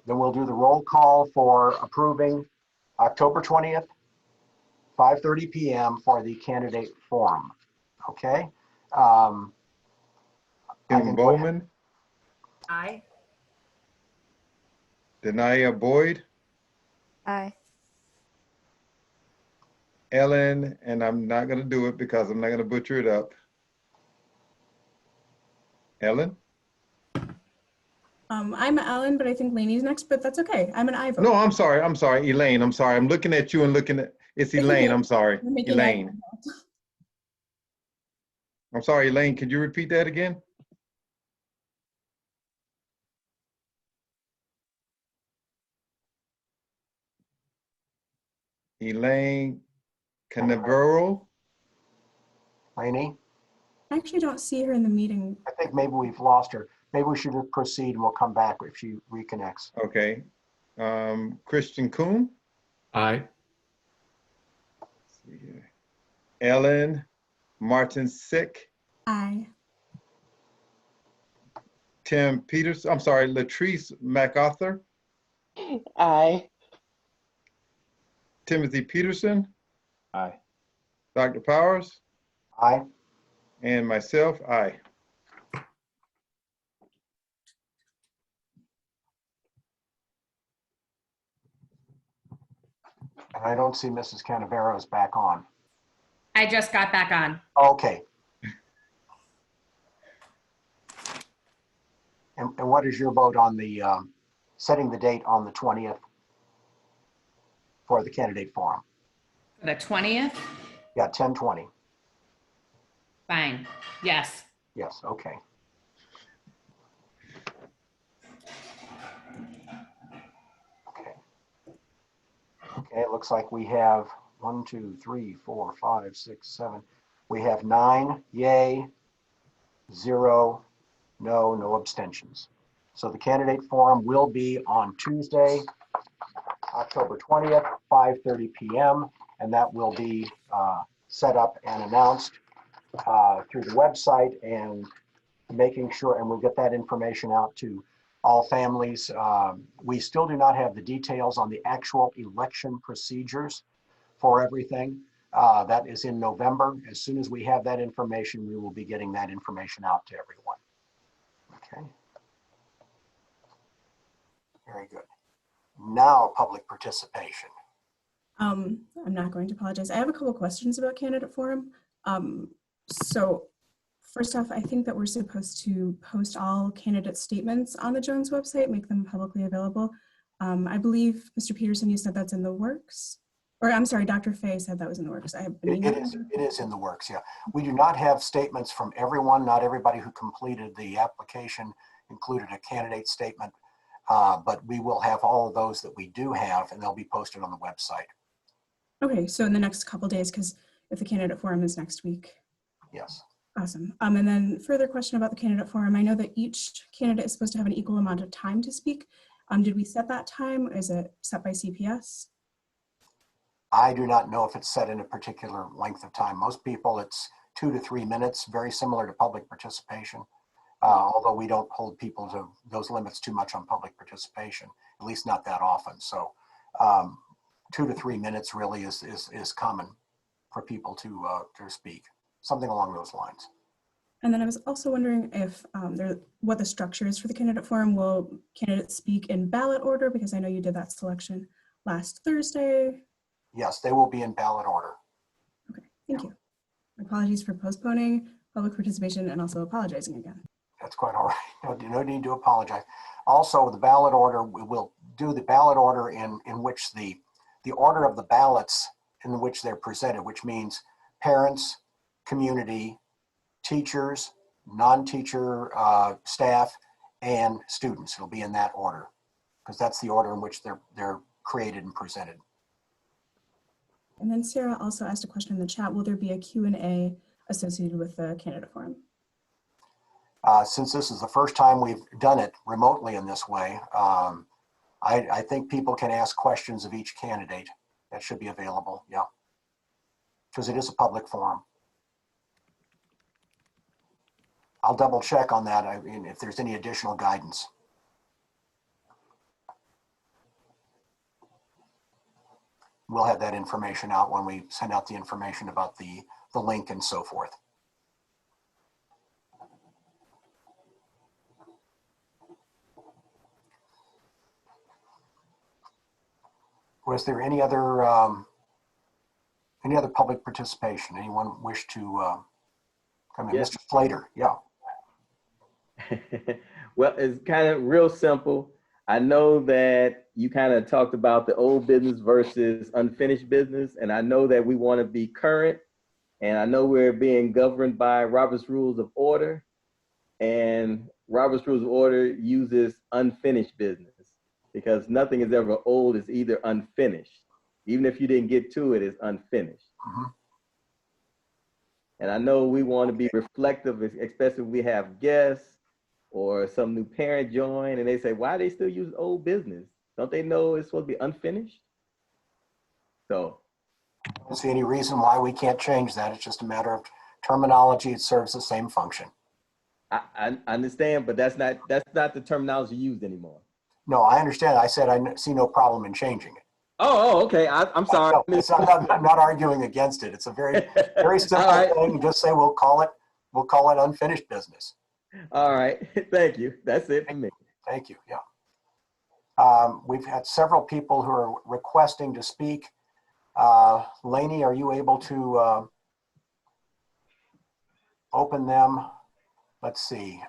Then we'll do the roll call for approving October 20th, 5:30 p.m. for the candidate forum. Okay. Kim Bowman, Aye. Denia Boyd, Aye. Ellen, and I'm not going to do it because I'm not going to butcher it up. Ellen? I'm Ellen, but I think Lainey's next, but that's okay. I'm an I vote. No, I'm sorry, Elaine. I'm sorry. I'm looking at you and looking at, it's Elaine. I'm sorry. Elaine. I'm sorry, Elaine. Could you repeat that again? Elaine Canavero. Lainey? I actually don't see her in the meeting. I think maybe we've lost her. Maybe we should just proceed and we'll come back if she reconnects. Okay. Christian Kuhn. Aye. Ellen Martin Sick. Aye. Tim Peters. I'm sorry, Latrice MacArthur. Aye. Timothy Peterson. Aye. Dr. Powers. Aye. And myself, aye. And I don't see Mrs. Canavero's back on. I just got back on. Okay. And what is your vote on the setting the date on the 20th for the candidate forum? The 20th? Yeah, 10/20. Fine. Yes. Yes, okay. Okay, it looks like we have 1, 2, 3, 4, 5, 6, 7. We have 9 yay, 0 no, no abstentions. So the candidate forum will be on Tuesday, October 20th, 5:30 p.m. And that will be set up and announced through the website and making sure, and we'll get that information out to all families. We still do not have the details on the actual election procedures for everything. That is in November. As soon as we have that information, we will be getting that information out to everyone. Okay. Very good. Now, public participation. I'm not going to apologize. I have a couple questions about candidate forum. So first off, I think that we're supposed to post all candidate statements on the Jones website, make them publicly available. I believe, Mr. Peterson, you said that's in the works. Or I'm sorry, Dr. Fay said that was in the works. It is in the works, yeah. We do not have statements from everyone. Not everybody who completed the application included a candidate statement, but we will have all of those that we do have, and they'll be posted on the website. Okay, so in the next couple days, because if the candidate forum is next week. Yes. Awesome. And then further question about the candidate forum. I know that each candidate is supposed to have an equal amount of time to speak. Did we set that time? Is it set by CPS? I do not know if it's set in a particular length of time. Most people, it's 2 to 3 minutes, very similar to public participation. Although we don't hold people to those limits too much on public participation, at least not that often. So 2 to 3 minutes really is common for people to speak, something along those lines. And then I was also wondering if what the structure is for the candidate forum. Will candidates speak in ballot order? Because I know you did that selection last Thursday. Yes, they will be in ballot order. Okay, thank you. Apologies for postponing public participation and also apologizing again. That's quite all right. No need to apologize. Also, the ballot order, we will do the ballot order in which the order of the ballots in which they're presented, which means parents, community, teachers, non-teacher staff, and students. It'll be in that order because that's the order in which they're created and presented. And then Sarah also asked a question in the chat. Will there be a Q&A associated with the candidate forum? Since this is the first time we've done it remotely in this way, I think people can ask questions of each candidate. That should be available, yeah. Because it is a public forum. I'll double check on that, I mean, if there's any additional guidance. We'll have that information out when we send out the information about the link and so forth. Was there any other public participation? Anyone wish to come in? Yes. Mr. Slater, yeah. Well, it's kind of real simple. I know that you kind of talked about the old business versus unfinished business, and I know that we want to be current, and I know we're being governed by Robert's Rules of Order, and Robert's Rules of Order uses unfinished business because nothing is ever old, it's either unfinished. Even if you didn't get to it, it's unfinished. Mm-hmm. And I know we want to be reflective, especially if we have guests or some new parent join and they say, why they still use old business? Don't they know it's supposed to be unfinished? So I don't see any reason why we can't change that. It's just a matter of terminology. It serves the same function. I understand, but that's not the terminology used anymore. No, I understand. I said I see no problem in changing it. Oh, okay. I'm sorry. No, I'm not arguing against it. It's a very simple thing. You just say we'll call it unfinished business. All right. Thank you. That's it for me. Thank you. Yeah. We've had several people who are requesting to speak. Lainey, are you able to open them? Let's see.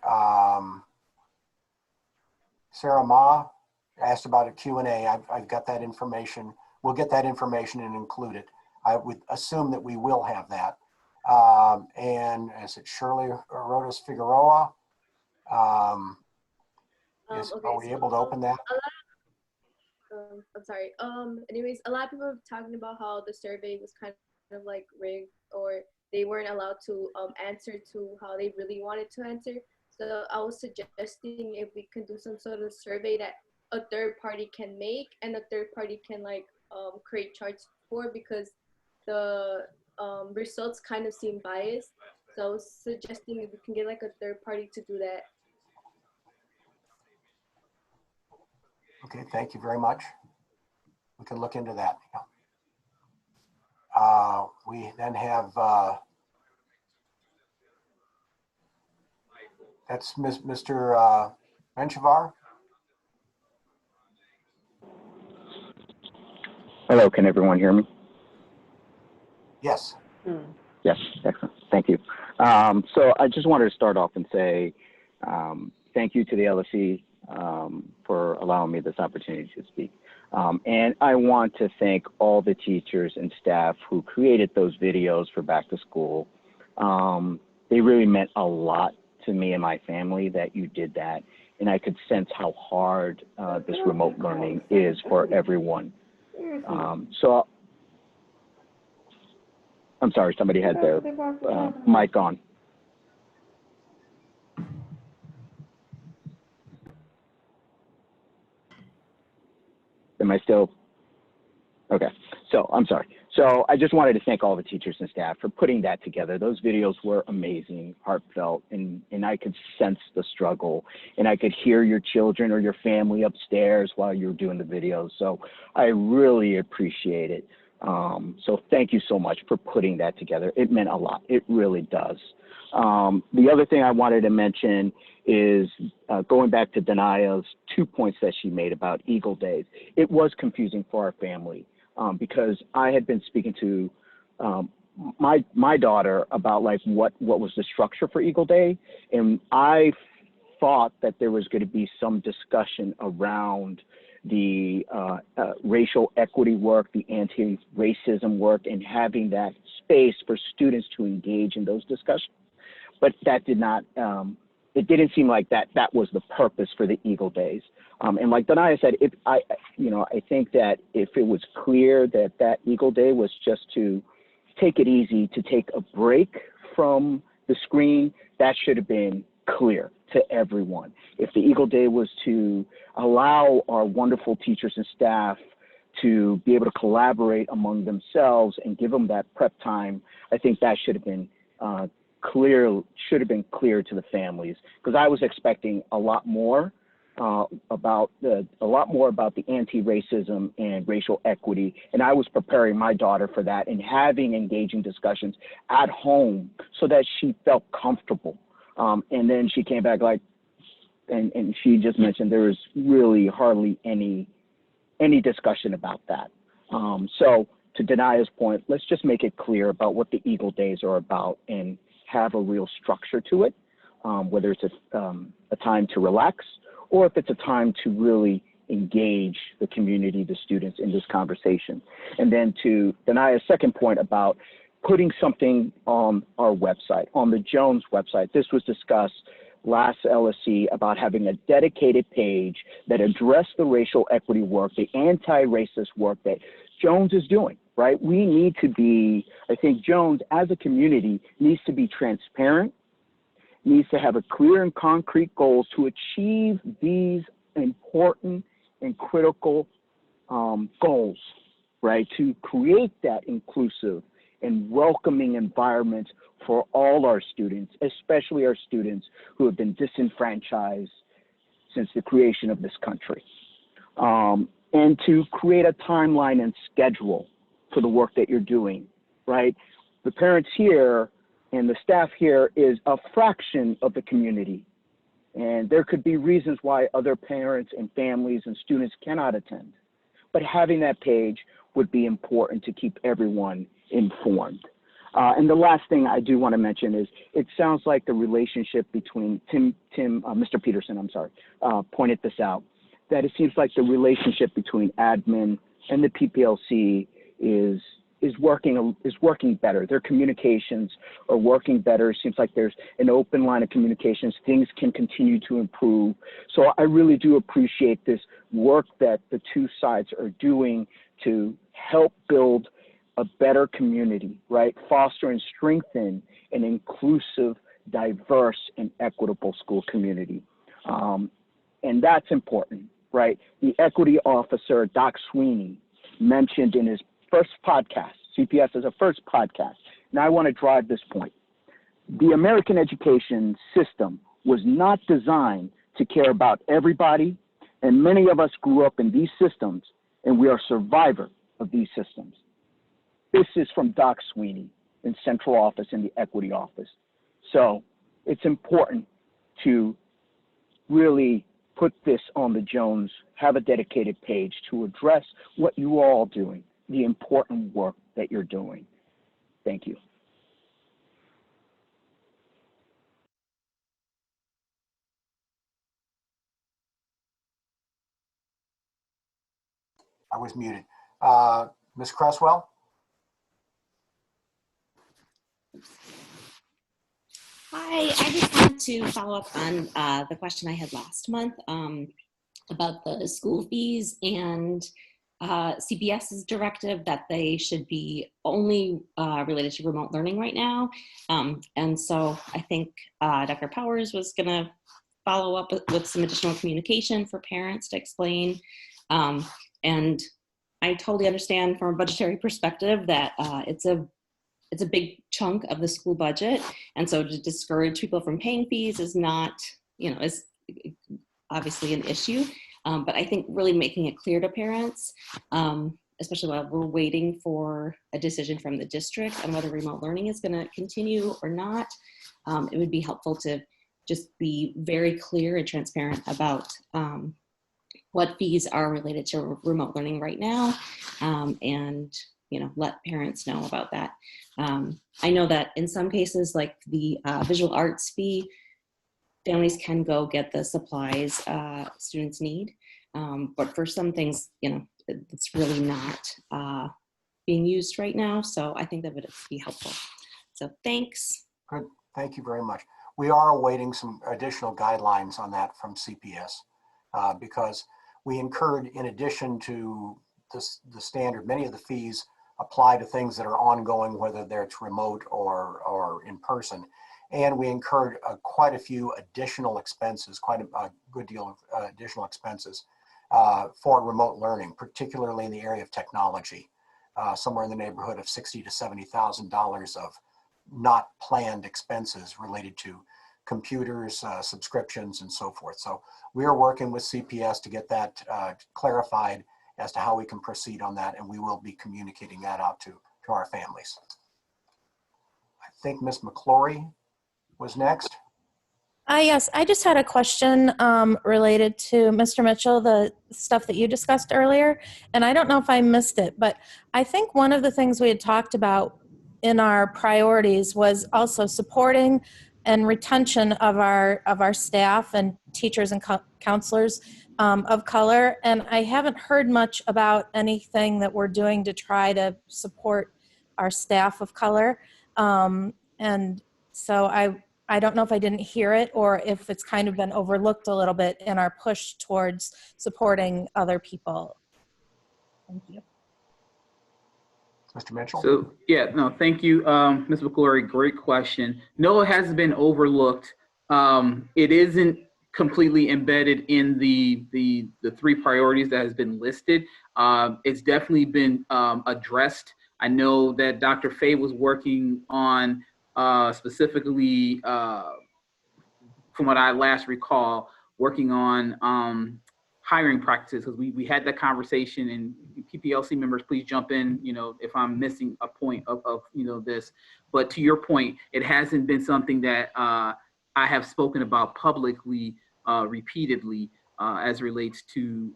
Sarah Ma asked about a Q&A. I've got that information. We'll get that information and include it. I would assume that we will have that. And is it Shirley Rodas Figueroa? Are we able to open that? I'm sorry. Anyways, a lot of people are talking about how the survey was kind of like rigged, or they weren't allowed to answer to how they really wanted to answer. So I was suggesting if we can do some sort of survey that a third party can make and a third party can like create charts for, because the results kind of seem biased. So I was suggesting if we can get like a third party to do that. Okay, thank you very much. We can look into that. We then have, that's Mr. Benchavar. Hello, can everyone hear me? Yes. Yes, excellent, thank you. So I just wanted to start off and say thank you to the LSC for allowing me this opportunity to speak. And I want to thank all the teachers and staff who created those videos for back to school. They really meant a lot to me and my family that you did that. And I could sense how hard this remote learning is for everyone. So I'm sorry, somebody had their mic on. Am I still? Okay, so I'm sorry. So I just wanted to thank all the teachers and staff for putting that together. Those videos were amazing, heartfelt, and I could sense the struggle, and I could hear your children or your family upstairs while you were doing the videos. So I really appreciate it. So thank you so much for putting that together. It meant a lot. It really does. The other thing I wanted to mention is going back to Danaya's 2 points that she made about Eagle Days. It was confusing for our family because I had been speaking to my daughter about like what was the structure for Eagle Day, and I thought that there was going to be some discussion around the racial equity work, the anti-racism work, and having that space for students to engage in those discussions. But that did not, it didn't seem like that was the purpose for the Eagle Days. And like Danaya said, I think that if it was clear that Eagle Day was just to take it easy, to take a break from the screen, that should have been clear to everyone. If the Eagle Day was to allow our wonderful teachers and staff to be able to collaborate among themselves and give them that prep time, I think that should have been clear to the families, because I was expecting a lot more about the anti-racism and racial equity, and I was preparing my daughter for that and having engaging discussions at home so that she felt comfortable. And then she came back like, and she just mentioned there was really hardly any discussion about that. So to Danaya's point, let's just make it clear about what the Eagle Days are about and have a real structure to it, whether it's a time to relax or if it's a time to really engage the community, the students in this conversation. And then to Danaya's second point about putting something on our website, on the Jones website, this was discussed last LSC about having a dedicated page that addressed the racial equity work, the anti-racist work that Jones is doing, right? We need to be, I think Jones as a community needs to be transparent, needs to have a clear and concrete goals to achieve these important and critical goals, right? To create that inclusive and welcoming environment for all our students, especially our students who have been disenfranchised since the creation of this country. And to create a timeline and schedule for the work that you're doing, right? The parents here and the staff here is a fraction of the community. And there could be reasons why other parents and families and students cannot attend. But having that page would be important to keep everyone informed. And the last thing I do want to mention is it sounds like the relationship between Mr. Peterson, I'm sorry, pointed this out, that it seems like the relationship between admin and the PPLC is working better. Their communications are working better. It seems like there's an open line of communications. Things can continue to improve. So I really do appreciate this work that the two sides are doing to help build a better community, right? Foster and strengthen an inclusive, diverse, and equitable school community. And that's important, right? The equity officer, Doc Sweeney, mentioned in his first podcast, CPS is a first podcast, and I want to drive this point. The American education system was not designed to care about everybody, and many of us grew up in these systems, and we are survivors of these systems. This is from Doc Sweeney in central office in the equity office. So it's important to really put this on the Jones, have a dedicated page to address what you are all doing, the important work that you're doing. Thank you. I was muted. Ms. Cresswell? Hi, I just wanted to follow up on the question I had last month about the school fees and CPS's directive that they should be only related to remote learning right now. And so I think Dr. Powers was gonna follow up with some additional communication for parents to explain. And I totally understand from a budgetary perspective that it's a big chunk of the school budget. And so to discourage people from paying fees is not, is obviously an issue. But I think really making it clear to parents, especially while we're waiting for a decision from the district on whether remote learning is gonna continue or not, it would be helpful to just be very clear and transparent about what fees are related to remote learning right now, and let parents know about that. I know that in some cases, like the visual arts fee, families can go get the supplies students need, but for some things, it's really not being used right now. So I think that would be helpful. So thanks. Good, thank you very much. We are awaiting some additional guidelines on that from CPS because we incurred, in addition to the standard, many of the fees apply to things that are ongoing, whether it's remote or in person. and we incurred quite a few additional expenses, quite a good deal of additional expenses for remote learning, particularly in the area of technology, somewhere in the neighborhood of $60,000 to $70,000 of not planned expenses related to computers, subscriptions, and so forth. So we are working with CPS to get that clarified as to how we can proceed on that, and we will be communicating that out to our families. I think Ms. McClory was next. Yes, I just had a question related to Mr. Mitchell, the stuff that you discussed earlier, and I don't know if I missed it, but I think one of the things we had talked about in our priorities was also supporting and retention of our staff and teachers and counselors of color, and I haven't heard much about anything that we're doing to try to support our staff of color, and so I don't know if I didn't hear it or if it's kind of been overlooked a little bit in our push towards supporting other people. Thank you. Mr. Mitchell? So, yeah, no, thank you, Ms. McClory. Great question. No, it hasn't been overlooked. It isn't completely embedded in the 3 priorities that has been listed. It's definitely been addressed. I know that Dr. Fay was working on specifically, from what I last recall, working on hiring practices, because we had that conversation, and PPLC members, please jump in, if I'm missing a point of this. But to your point, it hasn't been something that I have spoken about publicly repeatedly as relates to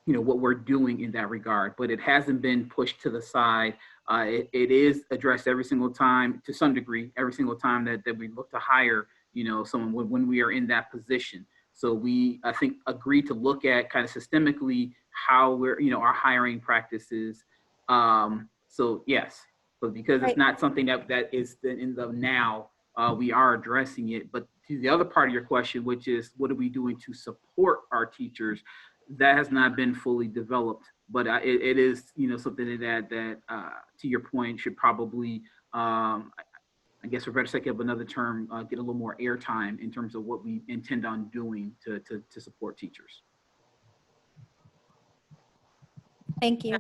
what we're doing in that regard, but it hasn't been pushed to the side. It is addressed every single time, to some degree, every single time that we look to hire someone when we are in that position. So we, I think, agreed to look at kind of systemically how we're, our hiring practices. So yes, but because it's not something that is in the now, we are addressing it. But to the other part of your question, which is what are we doing to support our teachers, that has not been fully developed. But it is, something that to your point, should probably, I guess for better sake of another term, get a little more airtime in terms of what we intend on doing to support teachers. Thank you.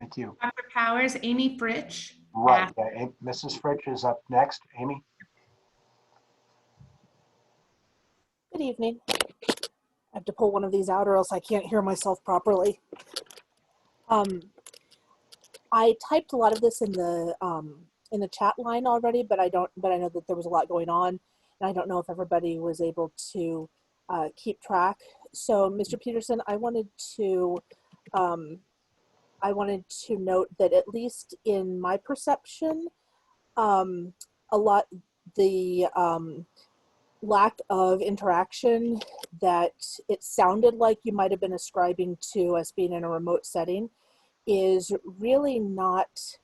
Thank you. Dr. Powers, Amy Fritsch. Right, Mrs. Fritsch is up next. Amy? Good evening. I have to pull one of these out or else I can't hear myself properly. I typed a lot of this in the chat line already, but I know that there was a lot going on, and I don't know if everybody was able to keep track. So, Mr. Peterson, I wanted to note that at least in my perception, the lack of interaction that it sounded like you might have been ascribing to us being in a remote setting is really not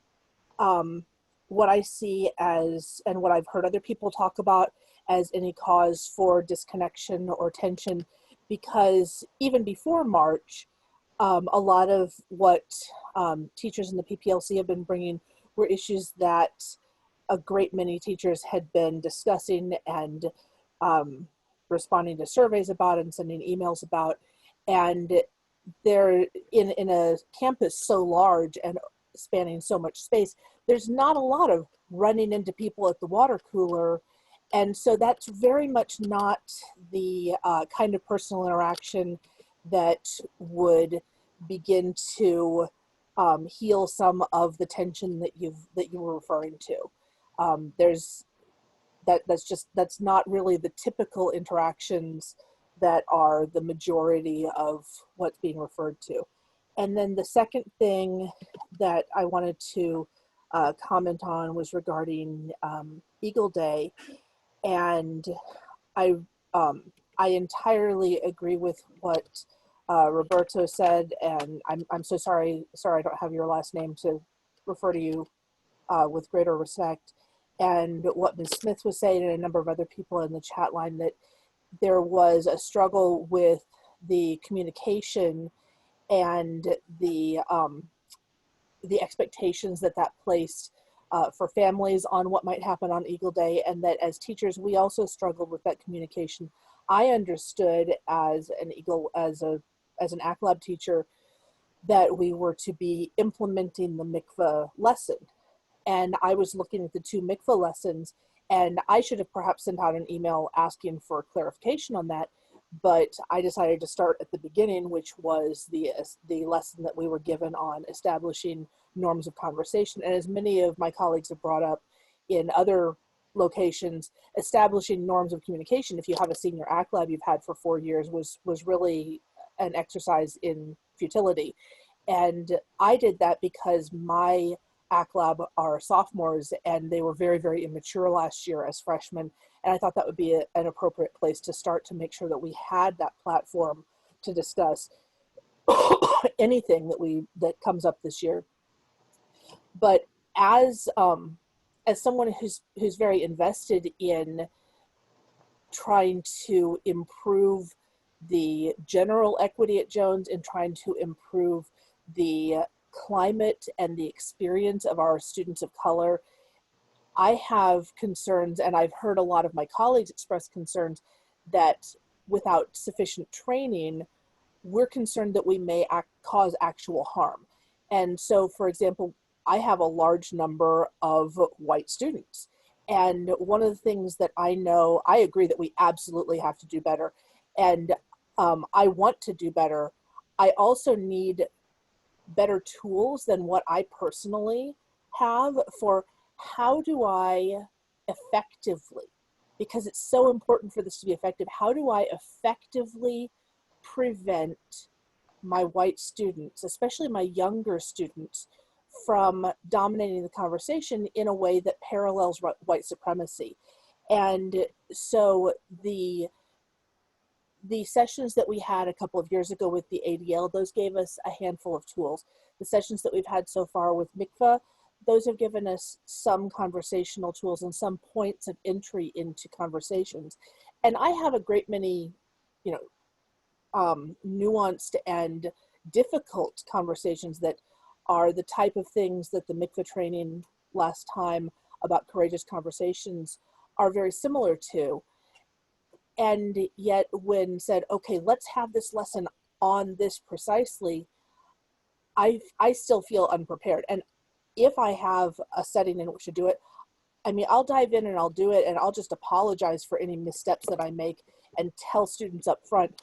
what I see as, and what I've heard other people talk about as, any cause for disconnection or tension, because even before March, a lot of what teachers in the PPLC have been bringing were issues that a great many teachers had been discussing and responding to surveys about and sending emails about. And they're in a campus so large and spanning so much space, there's not a lot of running into people at the water cooler. And so that's very much not the kind of personal interaction that would begin to heal some of the tension that you were referring to. That's not really the typical interactions that are the majority of what's being referred to. And then the second thing that I wanted to comment on was regarding Eagle Day, and I entirely agree with what Roberto said, and I'm so sorry I don't have your last name to refer to you with greater respect, and what Ms. Smith was saying and a number of other people in the chat line, that there was a struggle with the communication and the expectations that placed for families on what might happen on Eagle Day, and that as teachers, we also struggled with that communication. I understood as an ACT Lab teacher that we were to be implementing the mikveh lesson. And I was looking at the 2 mikveh lessons, and I should have perhaps sent out an email asking for clarification on that. But I decided to start at the beginning, which was the lesson that we were given on establishing norms of conversation. And as many of my colleagues have brought up in other locations, establishing norms of communication, if you have a senior ACT Lab you've had for 4 years, was really an exercise in futility. And I did that because my ACT Lab are sophomores and they were very, very immature last year as freshmen. And I thought that would be an appropriate place to start to make sure that we had that platform to discuss anything that comes up this year. But as someone who's very invested in trying to improve the general equity at Jones and trying to improve the climate and the experience of our students of color, I have concerns, and I've heard a lot of my colleagues express concerns that without sufficient training, we're concerned that we may cause actual harm. And so, for example, I have a large number of white students. And one of the things that I know, I agree that we absolutely have to do better. And I want to do better. I also need better tools than what I personally have for how do I effectively, because it's so important for this to be effective, how do I effectively prevent my white students, especially my younger students, from dominating the conversation in a way that parallels white supremacy. And so the sessions that we had a couple of years ago with the ADL, those gave us a handful of tools. The sessions that we've had so far with mikveh, those have given us some conversational tools and some points of entry into conversations. And I have a great many, nuanced and difficult conversations that are the type of things that the mikveh training last time about courageous conversations are very similar to. And yet when said, okay, let's have this lesson on this precisely, I still feel unprepared. And if I have a setting in which to do it, I mean, I'll dive in and I'll do it, and I'll just apologize for any missteps that I make and tell students up front,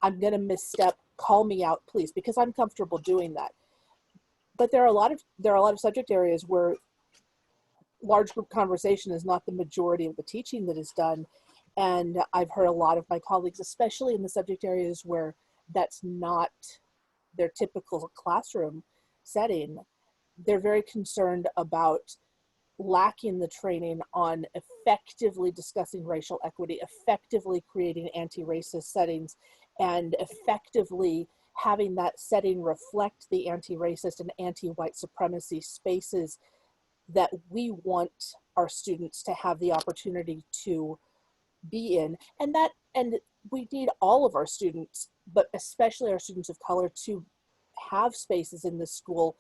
I'm gonna misstep, call me out, please, because I'm comfortable doing that. But there are a lot of subject areas where large group conversation is not the majority of the teaching that is done. And I've heard a lot of my colleagues, especially in the subject areas where that's not their typical classroom setting, they're very concerned about lacking the training on effectively discussing racial equity, effectively creating anti-racist settings, and effectively having that setting reflect the anti-racist and anti-white supremacy spaces that we want our students to have the opportunity to be in. And we need all of our students, but especially our students of color, to have spaces in this school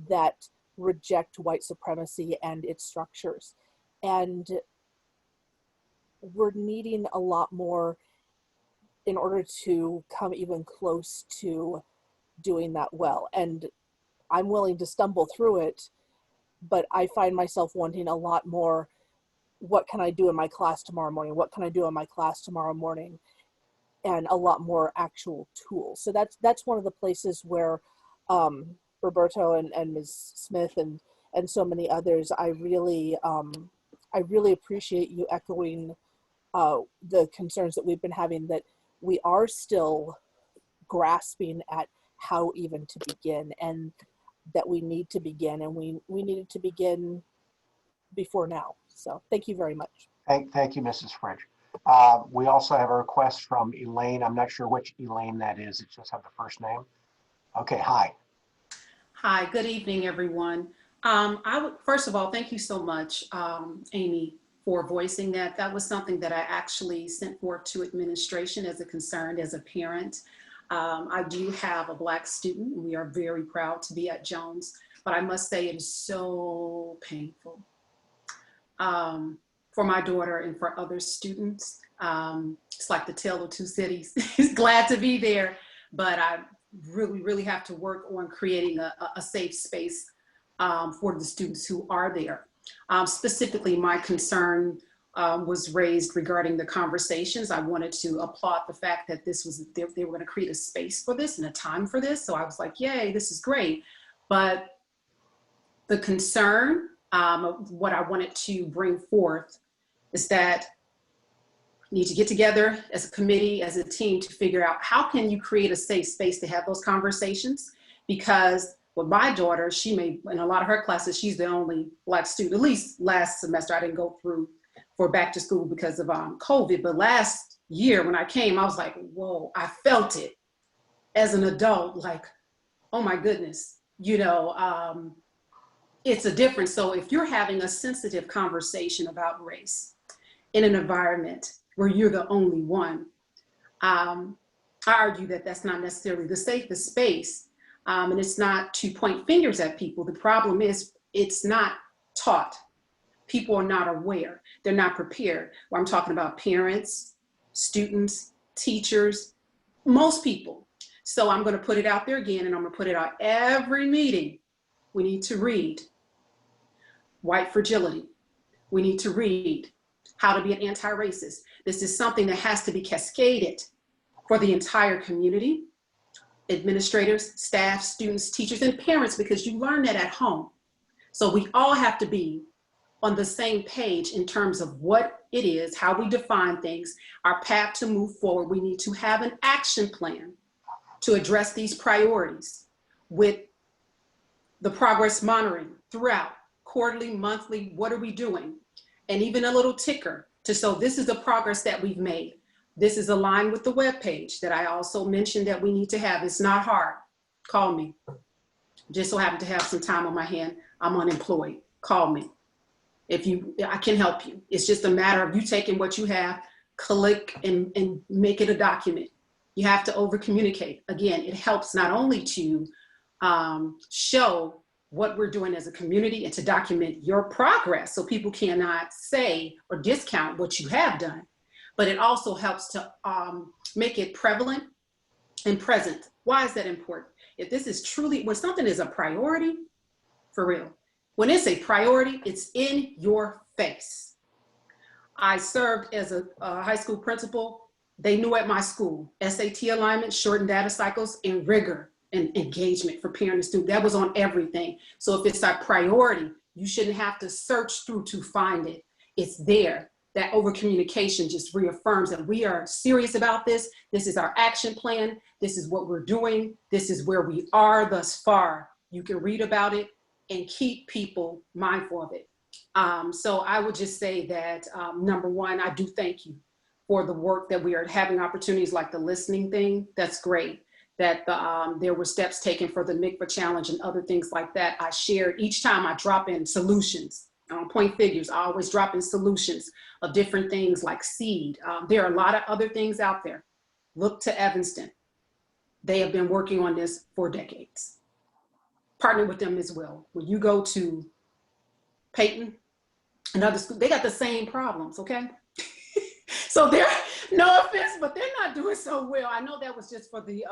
that reject white supremacy and its structures. And we're needing a lot more in order to come even close to doing that well. And I'm willing to stumble through it, but I find myself wanting a lot more, what can I do in my class tomorrow morning? What can I do in my class tomorrow morning? And a lot more actual tools. So that's one of the places where Roberto and Ms. Smith and so many others, I really appreciate you echoing the concerns that we've been having, that we are still grasping at how even to begin, and that we need to begin, and we needed to begin before now. So thank you very much. Thank you, Mrs. French. We also have a request from Elaine. I'm not sure which Elaine that is. It just have the first name. Okay, hi. Hi, good evening, everyone. First of all, thank you so much, Amy, for voicing that. That was something that I actually sent forth to administration as a concern as a parent. I do have a Black student, and we are very proud to be at Jones. but I must say it is so painful for my daughter and for other students. It's like the tale of two cities. He's glad to be there, but I really, really have to work on creating a safe space for the students who are there. Specifically, my concern was raised regarding the conversations. I wanted to applaud the fact that this was, they were going to create a space for this and a time for this. So I was like, yay, this is great. But the concern of what I wanted to bring forth is that you need to get together as a committee, as a team, to figure out how can you create a safe space to have those conversations. Because with my daughter, she may, in a lot of her classes, she's the only Black student. At least last semester, I didn't go through for back to school because of COVID. But last year when I came, I was like, whoa, I felt it as an adult, like, oh my goodness, you know, it's a difference. So if you're having a sensitive conversation about race in an environment where you're the only one, I argue that that's not necessarily the safest space. And it's not to point fingers at people. The problem is it's not taught. People are not aware. They're not prepared. Well, I'm talking about parents, students, teachers, most people. So I'm going to put it out there again, and I'm going to put it out every meeting. We need to read White Fragility. We need to read How to Be an Anti-Racist. This is something that has to be cascaded for the entire community, administrators, staff, students, teachers, and parents, because you learn that at home. So we all have to be on the same page in terms of what it is, how we define things, our path to move forward. We need to have an action plan to address these priorities with the progress monitoring throughout, quarterly, monthly, what are we doing? And even a little ticker to show this is the progress that we've made. This is aligned with the webpage that I also mentioned that we need to have. It's not hard. Call me. Just so happen to have some time on my hand. I'm unemployed. Call me. I can help you. It's just a matter of you taking what you have, click and make it a document. You have to over communicate. Again, it helps not only to show what we're doing as a community and to document your progress so people cannot say or discount what you have done, but it also helps to make it prevalent and present. Why is that important? If this is truly, when something is a priority, for real, when it's a priority, it's in your face. I served as a high school principal. They knew at my school, SAT alignment, shortened data cycles, and rigor and engagement for parent and student. That was on everything. So if it's a priority, you shouldn't have to search through to find it. It's there. That over communication just reaffirms that we are serious about this. This is our action plan. This is what we're doing. This is where we are thus far. You can read about it and keep people mindful of it. So I would just say that, number one, I do thank you for the work that we are having opportunities like the listening thing. That's great. That there were steps taken for the MICVA challenge and other things like that. I shared each time I drop in solutions. I don't point figures. I always drop in solutions of different things like seed. There are a lot of other things out there. Look to Evanston. They have been working on this for decades. Partner with them as well. When you go to Peyton and other schools, they got the same problems, okay? So they're, no offense, but they're not doing so well. I know that was just for the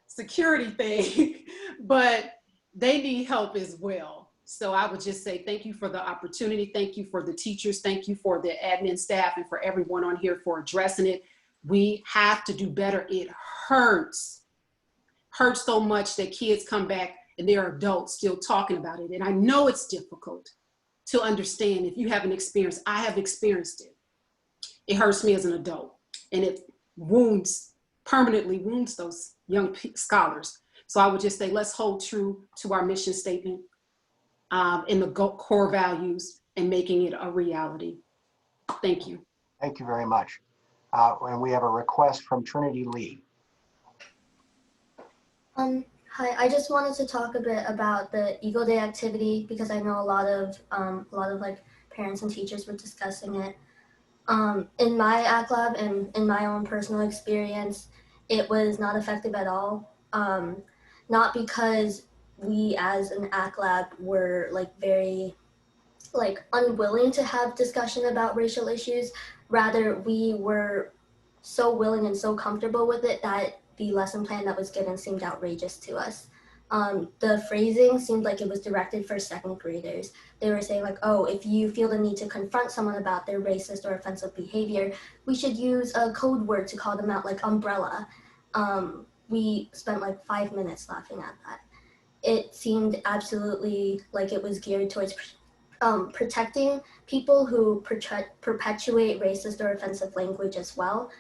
security thing, but they need help as well. So I would just say thank you for the opportunity. Thank you for the teachers. Thank you for the admin staff and for everyone on here for addressing it. We have to do better. It hurts so much that kids come back and they're adults still talking about it. And I know it's difficult to understand if you haven't experienced. I have experienced it. It hurts me as an adult, and it permanently wounds those young scholars. So I would just say, let's hold true to our mission statement and the core values and making it a reality. Thank you. Thank you very much. And we have a request from Trinity Lee. Hi, I just wanted to talk a bit about the Eagle Day activity because I know a lot of like parents and teachers were discussing it. In my ACT lab and in my own personal experience, it was not effective at all. Not because we as an ACT lab were like very like unwilling to have discussion about racial issues. Rather, we were so willing and so comfortable with it that the lesson plan that was given seemed outrageous to us. The phrasing seemed like it was directed for second graders. They were saying like, oh, if you feel the need to confront someone about their racist or offensive behavior, we should use a code word to call them out, like umbrella. We spent like 5 minutes laughing at that. It seemed absolutely like it was geared towards protecting people who perpetuate racist or offensive language as well,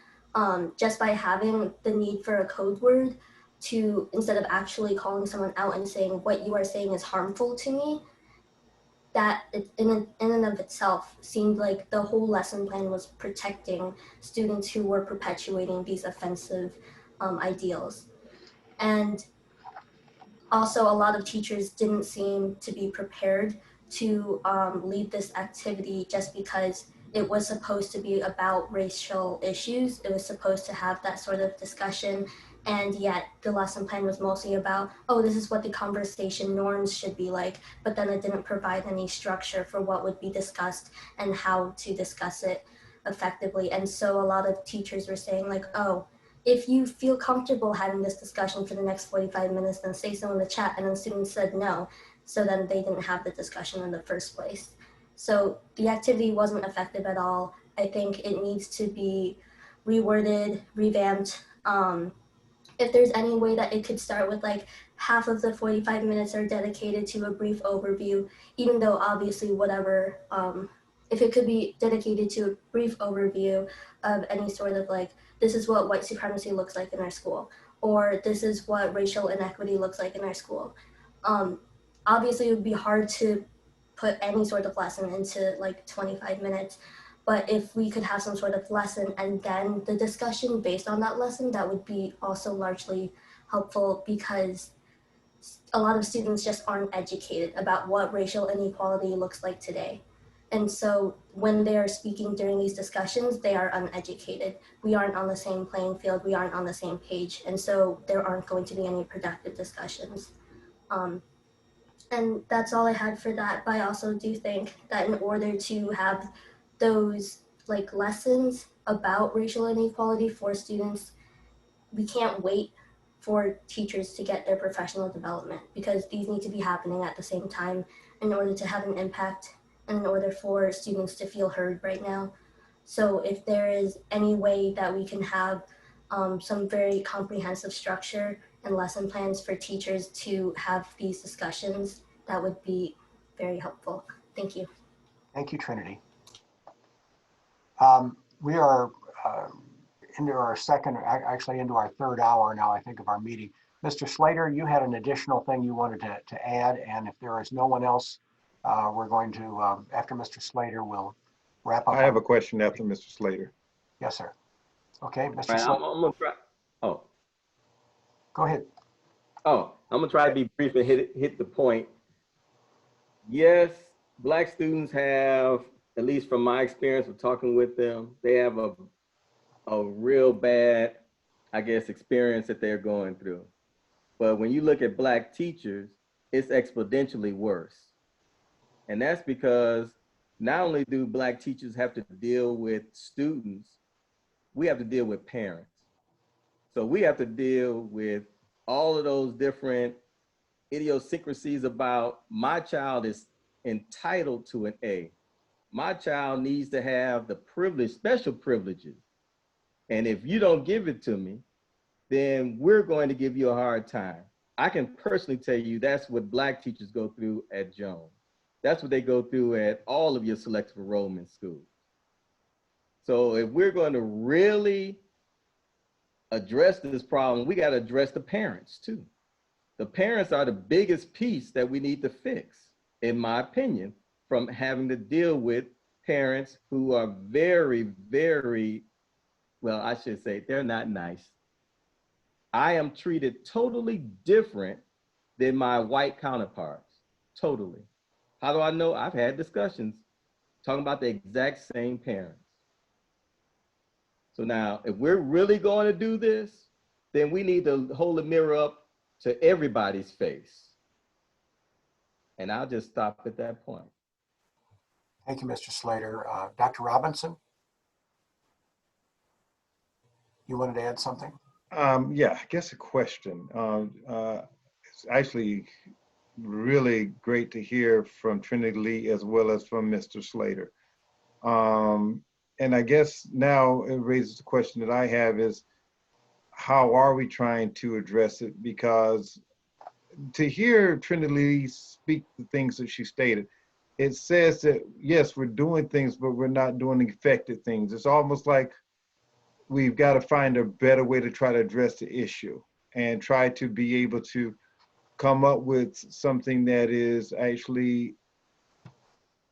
just by having the need for a code word to, instead of actually calling someone out and saying what you are saying is harmful to me, that in and of itself seemed like the whole lesson plan was protecting students who were perpetuating these offensive ideals. And also, a lot of teachers didn't seem to be prepared to lead this activity just because it was supposed to be about racial issues. It was supposed to have that sort of discussion, and yet the lesson plan was mostly about, oh, this is what the conversation norms should be like, but then it didn't provide any structure for what would be discussed and how to discuss it effectively. And so a lot of teachers were saying like, oh, if you feel comfortable having this discussion for the next 45 minutes, then say so in the chat. And then students said no. So then they didn't have the discussion in the first place. So the activity wasn't effective at all. I think it needs to be reworded, revamped. If there's any way that it could start with like half of the 45 minutes are dedicated to a brief overview, even though obviously whatever, if it could be dedicated to a brief overview of any sort of like, this is what white supremacy looks like in our school, or this is what racial inequity looks like in our school. Obviously, it would be hard to put any sort of lesson into like 25 minutes, but if we could have some sort of lesson and then the discussion based on that lesson, that would be also largely helpful because a lot of students just aren't educated about what racial inequality looks like today. And so when they are speaking during these discussions, they are uneducated. We aren't on the same playing field. We aren't on the same page. And so there aren't going to be any productive discussions. And that's all I had for that. But I also do think that in order to have those like lessons about racial inequality for students, we can't wait for teachers to get their professional development because these need to be happening at the same time in order to have an impact and in order for students to feel heard right now. So if there is any way that we can have some very comprehensive structure and lesson plans for teachers to have these discussions, that would be very helpful. Thank you. Thank you, Trinity. We are into our actually into our third hour now, I think, of our meeting. Mr. Slater, you had an additional thing you wanted to add, and if there is no one else, we're going to, after Mr. Slater, we'll wrap up. I have a question after Mr. Slater. Yes, sir. Okay, Mr. Right, Slater. I'm gonna try. Oh, go ahead. Oh, I'm gonna try to be brief and hit the point. Yes, Black students have, at least from my experience of talking with them, they have a real bad, I guess, experience that they're going through. But when you look at Black teachers, it's exponentially worse. And that's because not only do Black teachers have to deal with students, we have to deal with parents. So we have to deal with all of those different idiosyncrasies about my child is entitled to an A. My child needs to have the privilege, special privileges. And if you don't give it to me, then we're going to give you a hard time. I can personally tell you that's what Black teachers go through at Jones. That's what they go through at all of your selective enrollment schools. So if we're going to really address this problem, we got to address the parents too. The parents are the biggest piece that we need to fix, in my opinion, from having to deal with parents who are very, very, well, I should say they're not nice. I am treated totally different than my white counterparts, totally. How do I know? I've had discussions talking about the exact same parents. So now, if we're really going to do this, then we need to hold the mirror up to everybody's face. And I'll just stop at that point. Thank you, Mr. Slater. Dr. Robinson? You wanted to add something? Yeah, I guess a question. It's actually really great to hear from Trinity Lee as well as from Mr. Slater. And I guess now it raises the question that I have is, how are we trying to address it? Because to hear Trinity Lee speak the things that she stated, it says that, yes, we're doing things, but we're not doing effective things. It's almost like we've got to find a better way to try to address the issue and try to be able to come up with something that is actually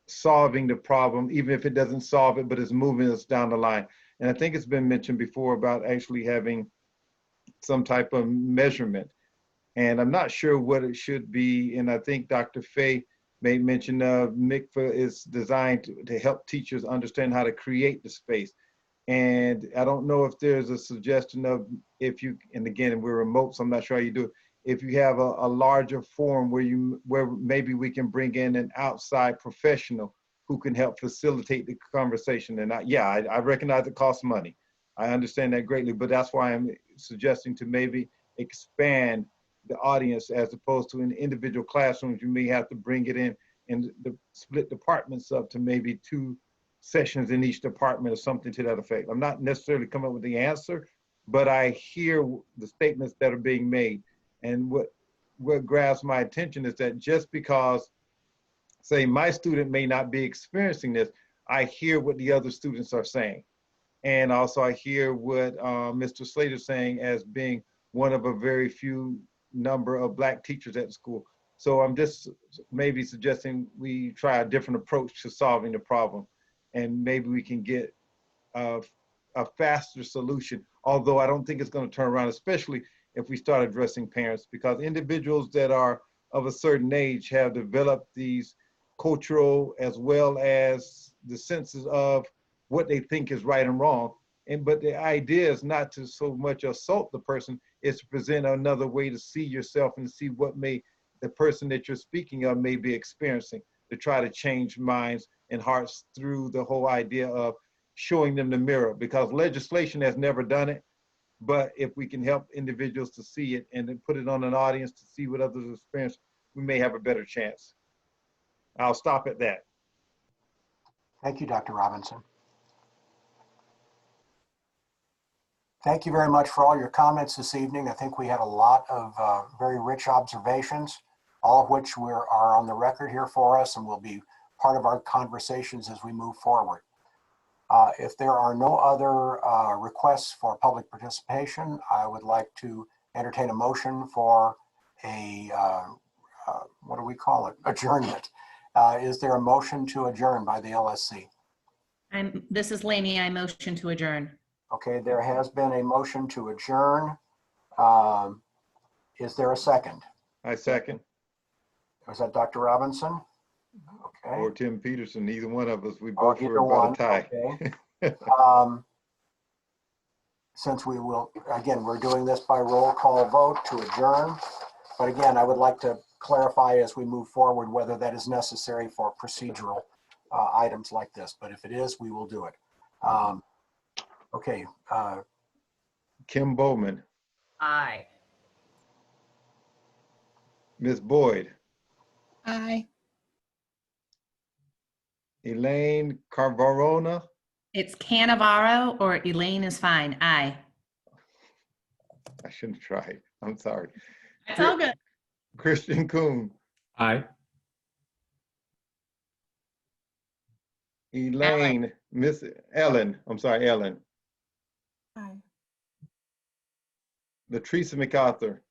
solving the problem, even if it doesn't solve it, but it's moving us down the line. And I think it's been mentioned before about actually having some type of measurement. And I'm not sure what it should be. And I think Dr. Fay made mention of MICFA is designed to help teachers understand how to create the space. And I don't know if there's a suggestion of if you, and again, we're remote, so I'm not sure how you do it. If you have a larger forum where maybe we can bring in an outside professional who can help facilitate the conversation. And I recognize it costs money. I understand that greatly, but that's why I'm suggesting to maybe expand the audience as opposed to in individual classrooms. You may have to bring it in and split departments up to maybe 2 sessions in each department or something to that effect. I'm not necessarily coming up with the answer, but I hear the statements that are being made. And what grabs my attention is that just because, say, my student may not be experiencing this, I hear what the other students are saying. And also I hear what Mr. Slater is saying as being one of a very few number of Black teachers at the school. So I'm just maybe suggesting we try a different approach to solving the problem. And maybe we can get a faster solution, although I don't think it's going to turn around, especially if we start addressing parents, because individuals that are of a certain age have developed these cultural as well as the senses of what they think is right and wrong. But the idea is not to so much assault the person, is to present another way to see yourself and see what the person that you're speaking of may be experiencing, to try to change minds and hearts through the whole idea of showing them the mirror, because legislation has never done it. But if we can help individuals to see it and then put it on an audience to see what others experience, we may have a better chance. I'll stop at that. Thank you, Dr. Robinson. Thank you very much for all your comments this evening. I think we had a lot of very rich observations, all of which are on the record here for us and will be part of our conversations as we move forward. If there are no other requests for public participation, I would like to entertain a motion for a, what do we call it? Adjournment. Is there a motion to adjourn by the LSC? This is Lainey. I motion to adjourn. Okay, there has been a motion to adjourn. Is there a second? I second. Was that Dr. Robinson? Okay. Or Tim Peterson, either one of us. We both Either were about one. a tie. Okay. Since we will, again, we're doing this by roll call vote to adjourn. But again, I would like to clarify as we move forward whether that is necessary for procedural items like this. But if it is, we will do it. Okay. Kim Bowman. Aye. Ms. Boyd. Aye. Elaine Carvarona. It's Cannavaro or Elaine is fine. Aye. I shouldn't have tried. I'm sorry. It's all good. Christian Kuhn. Aye. Elaine, Miss Ellen. I'm sorry, Ellen. Aye. Latrice MacArthur.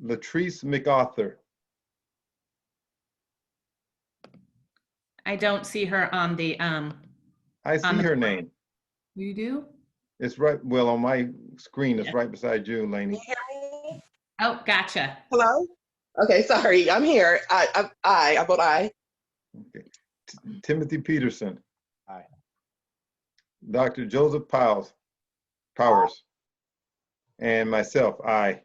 Latrice MacArthur. I don't see her on the I see her name. You do? It's right, well, on my screen, it's right beside you, Lainey. Oh, gotcha. Hello? Okay, sorry, I'm here. I vote aye. Okay. Timothy Peterson. Aye. Dr. Joseph Powers. And myself, aye.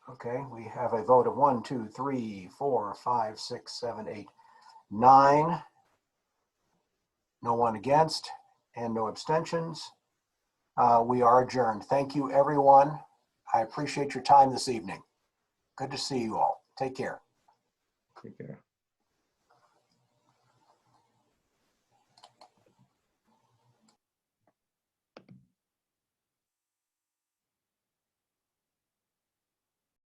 Okay, we have a vote of 1, 2, 3, 4, 5, 6, 7, 8, 9. No one against and no abstentions. We are adjourned. Thank you, everyone. I appreciate your time this evening. Good to see you all. Take care. Take care.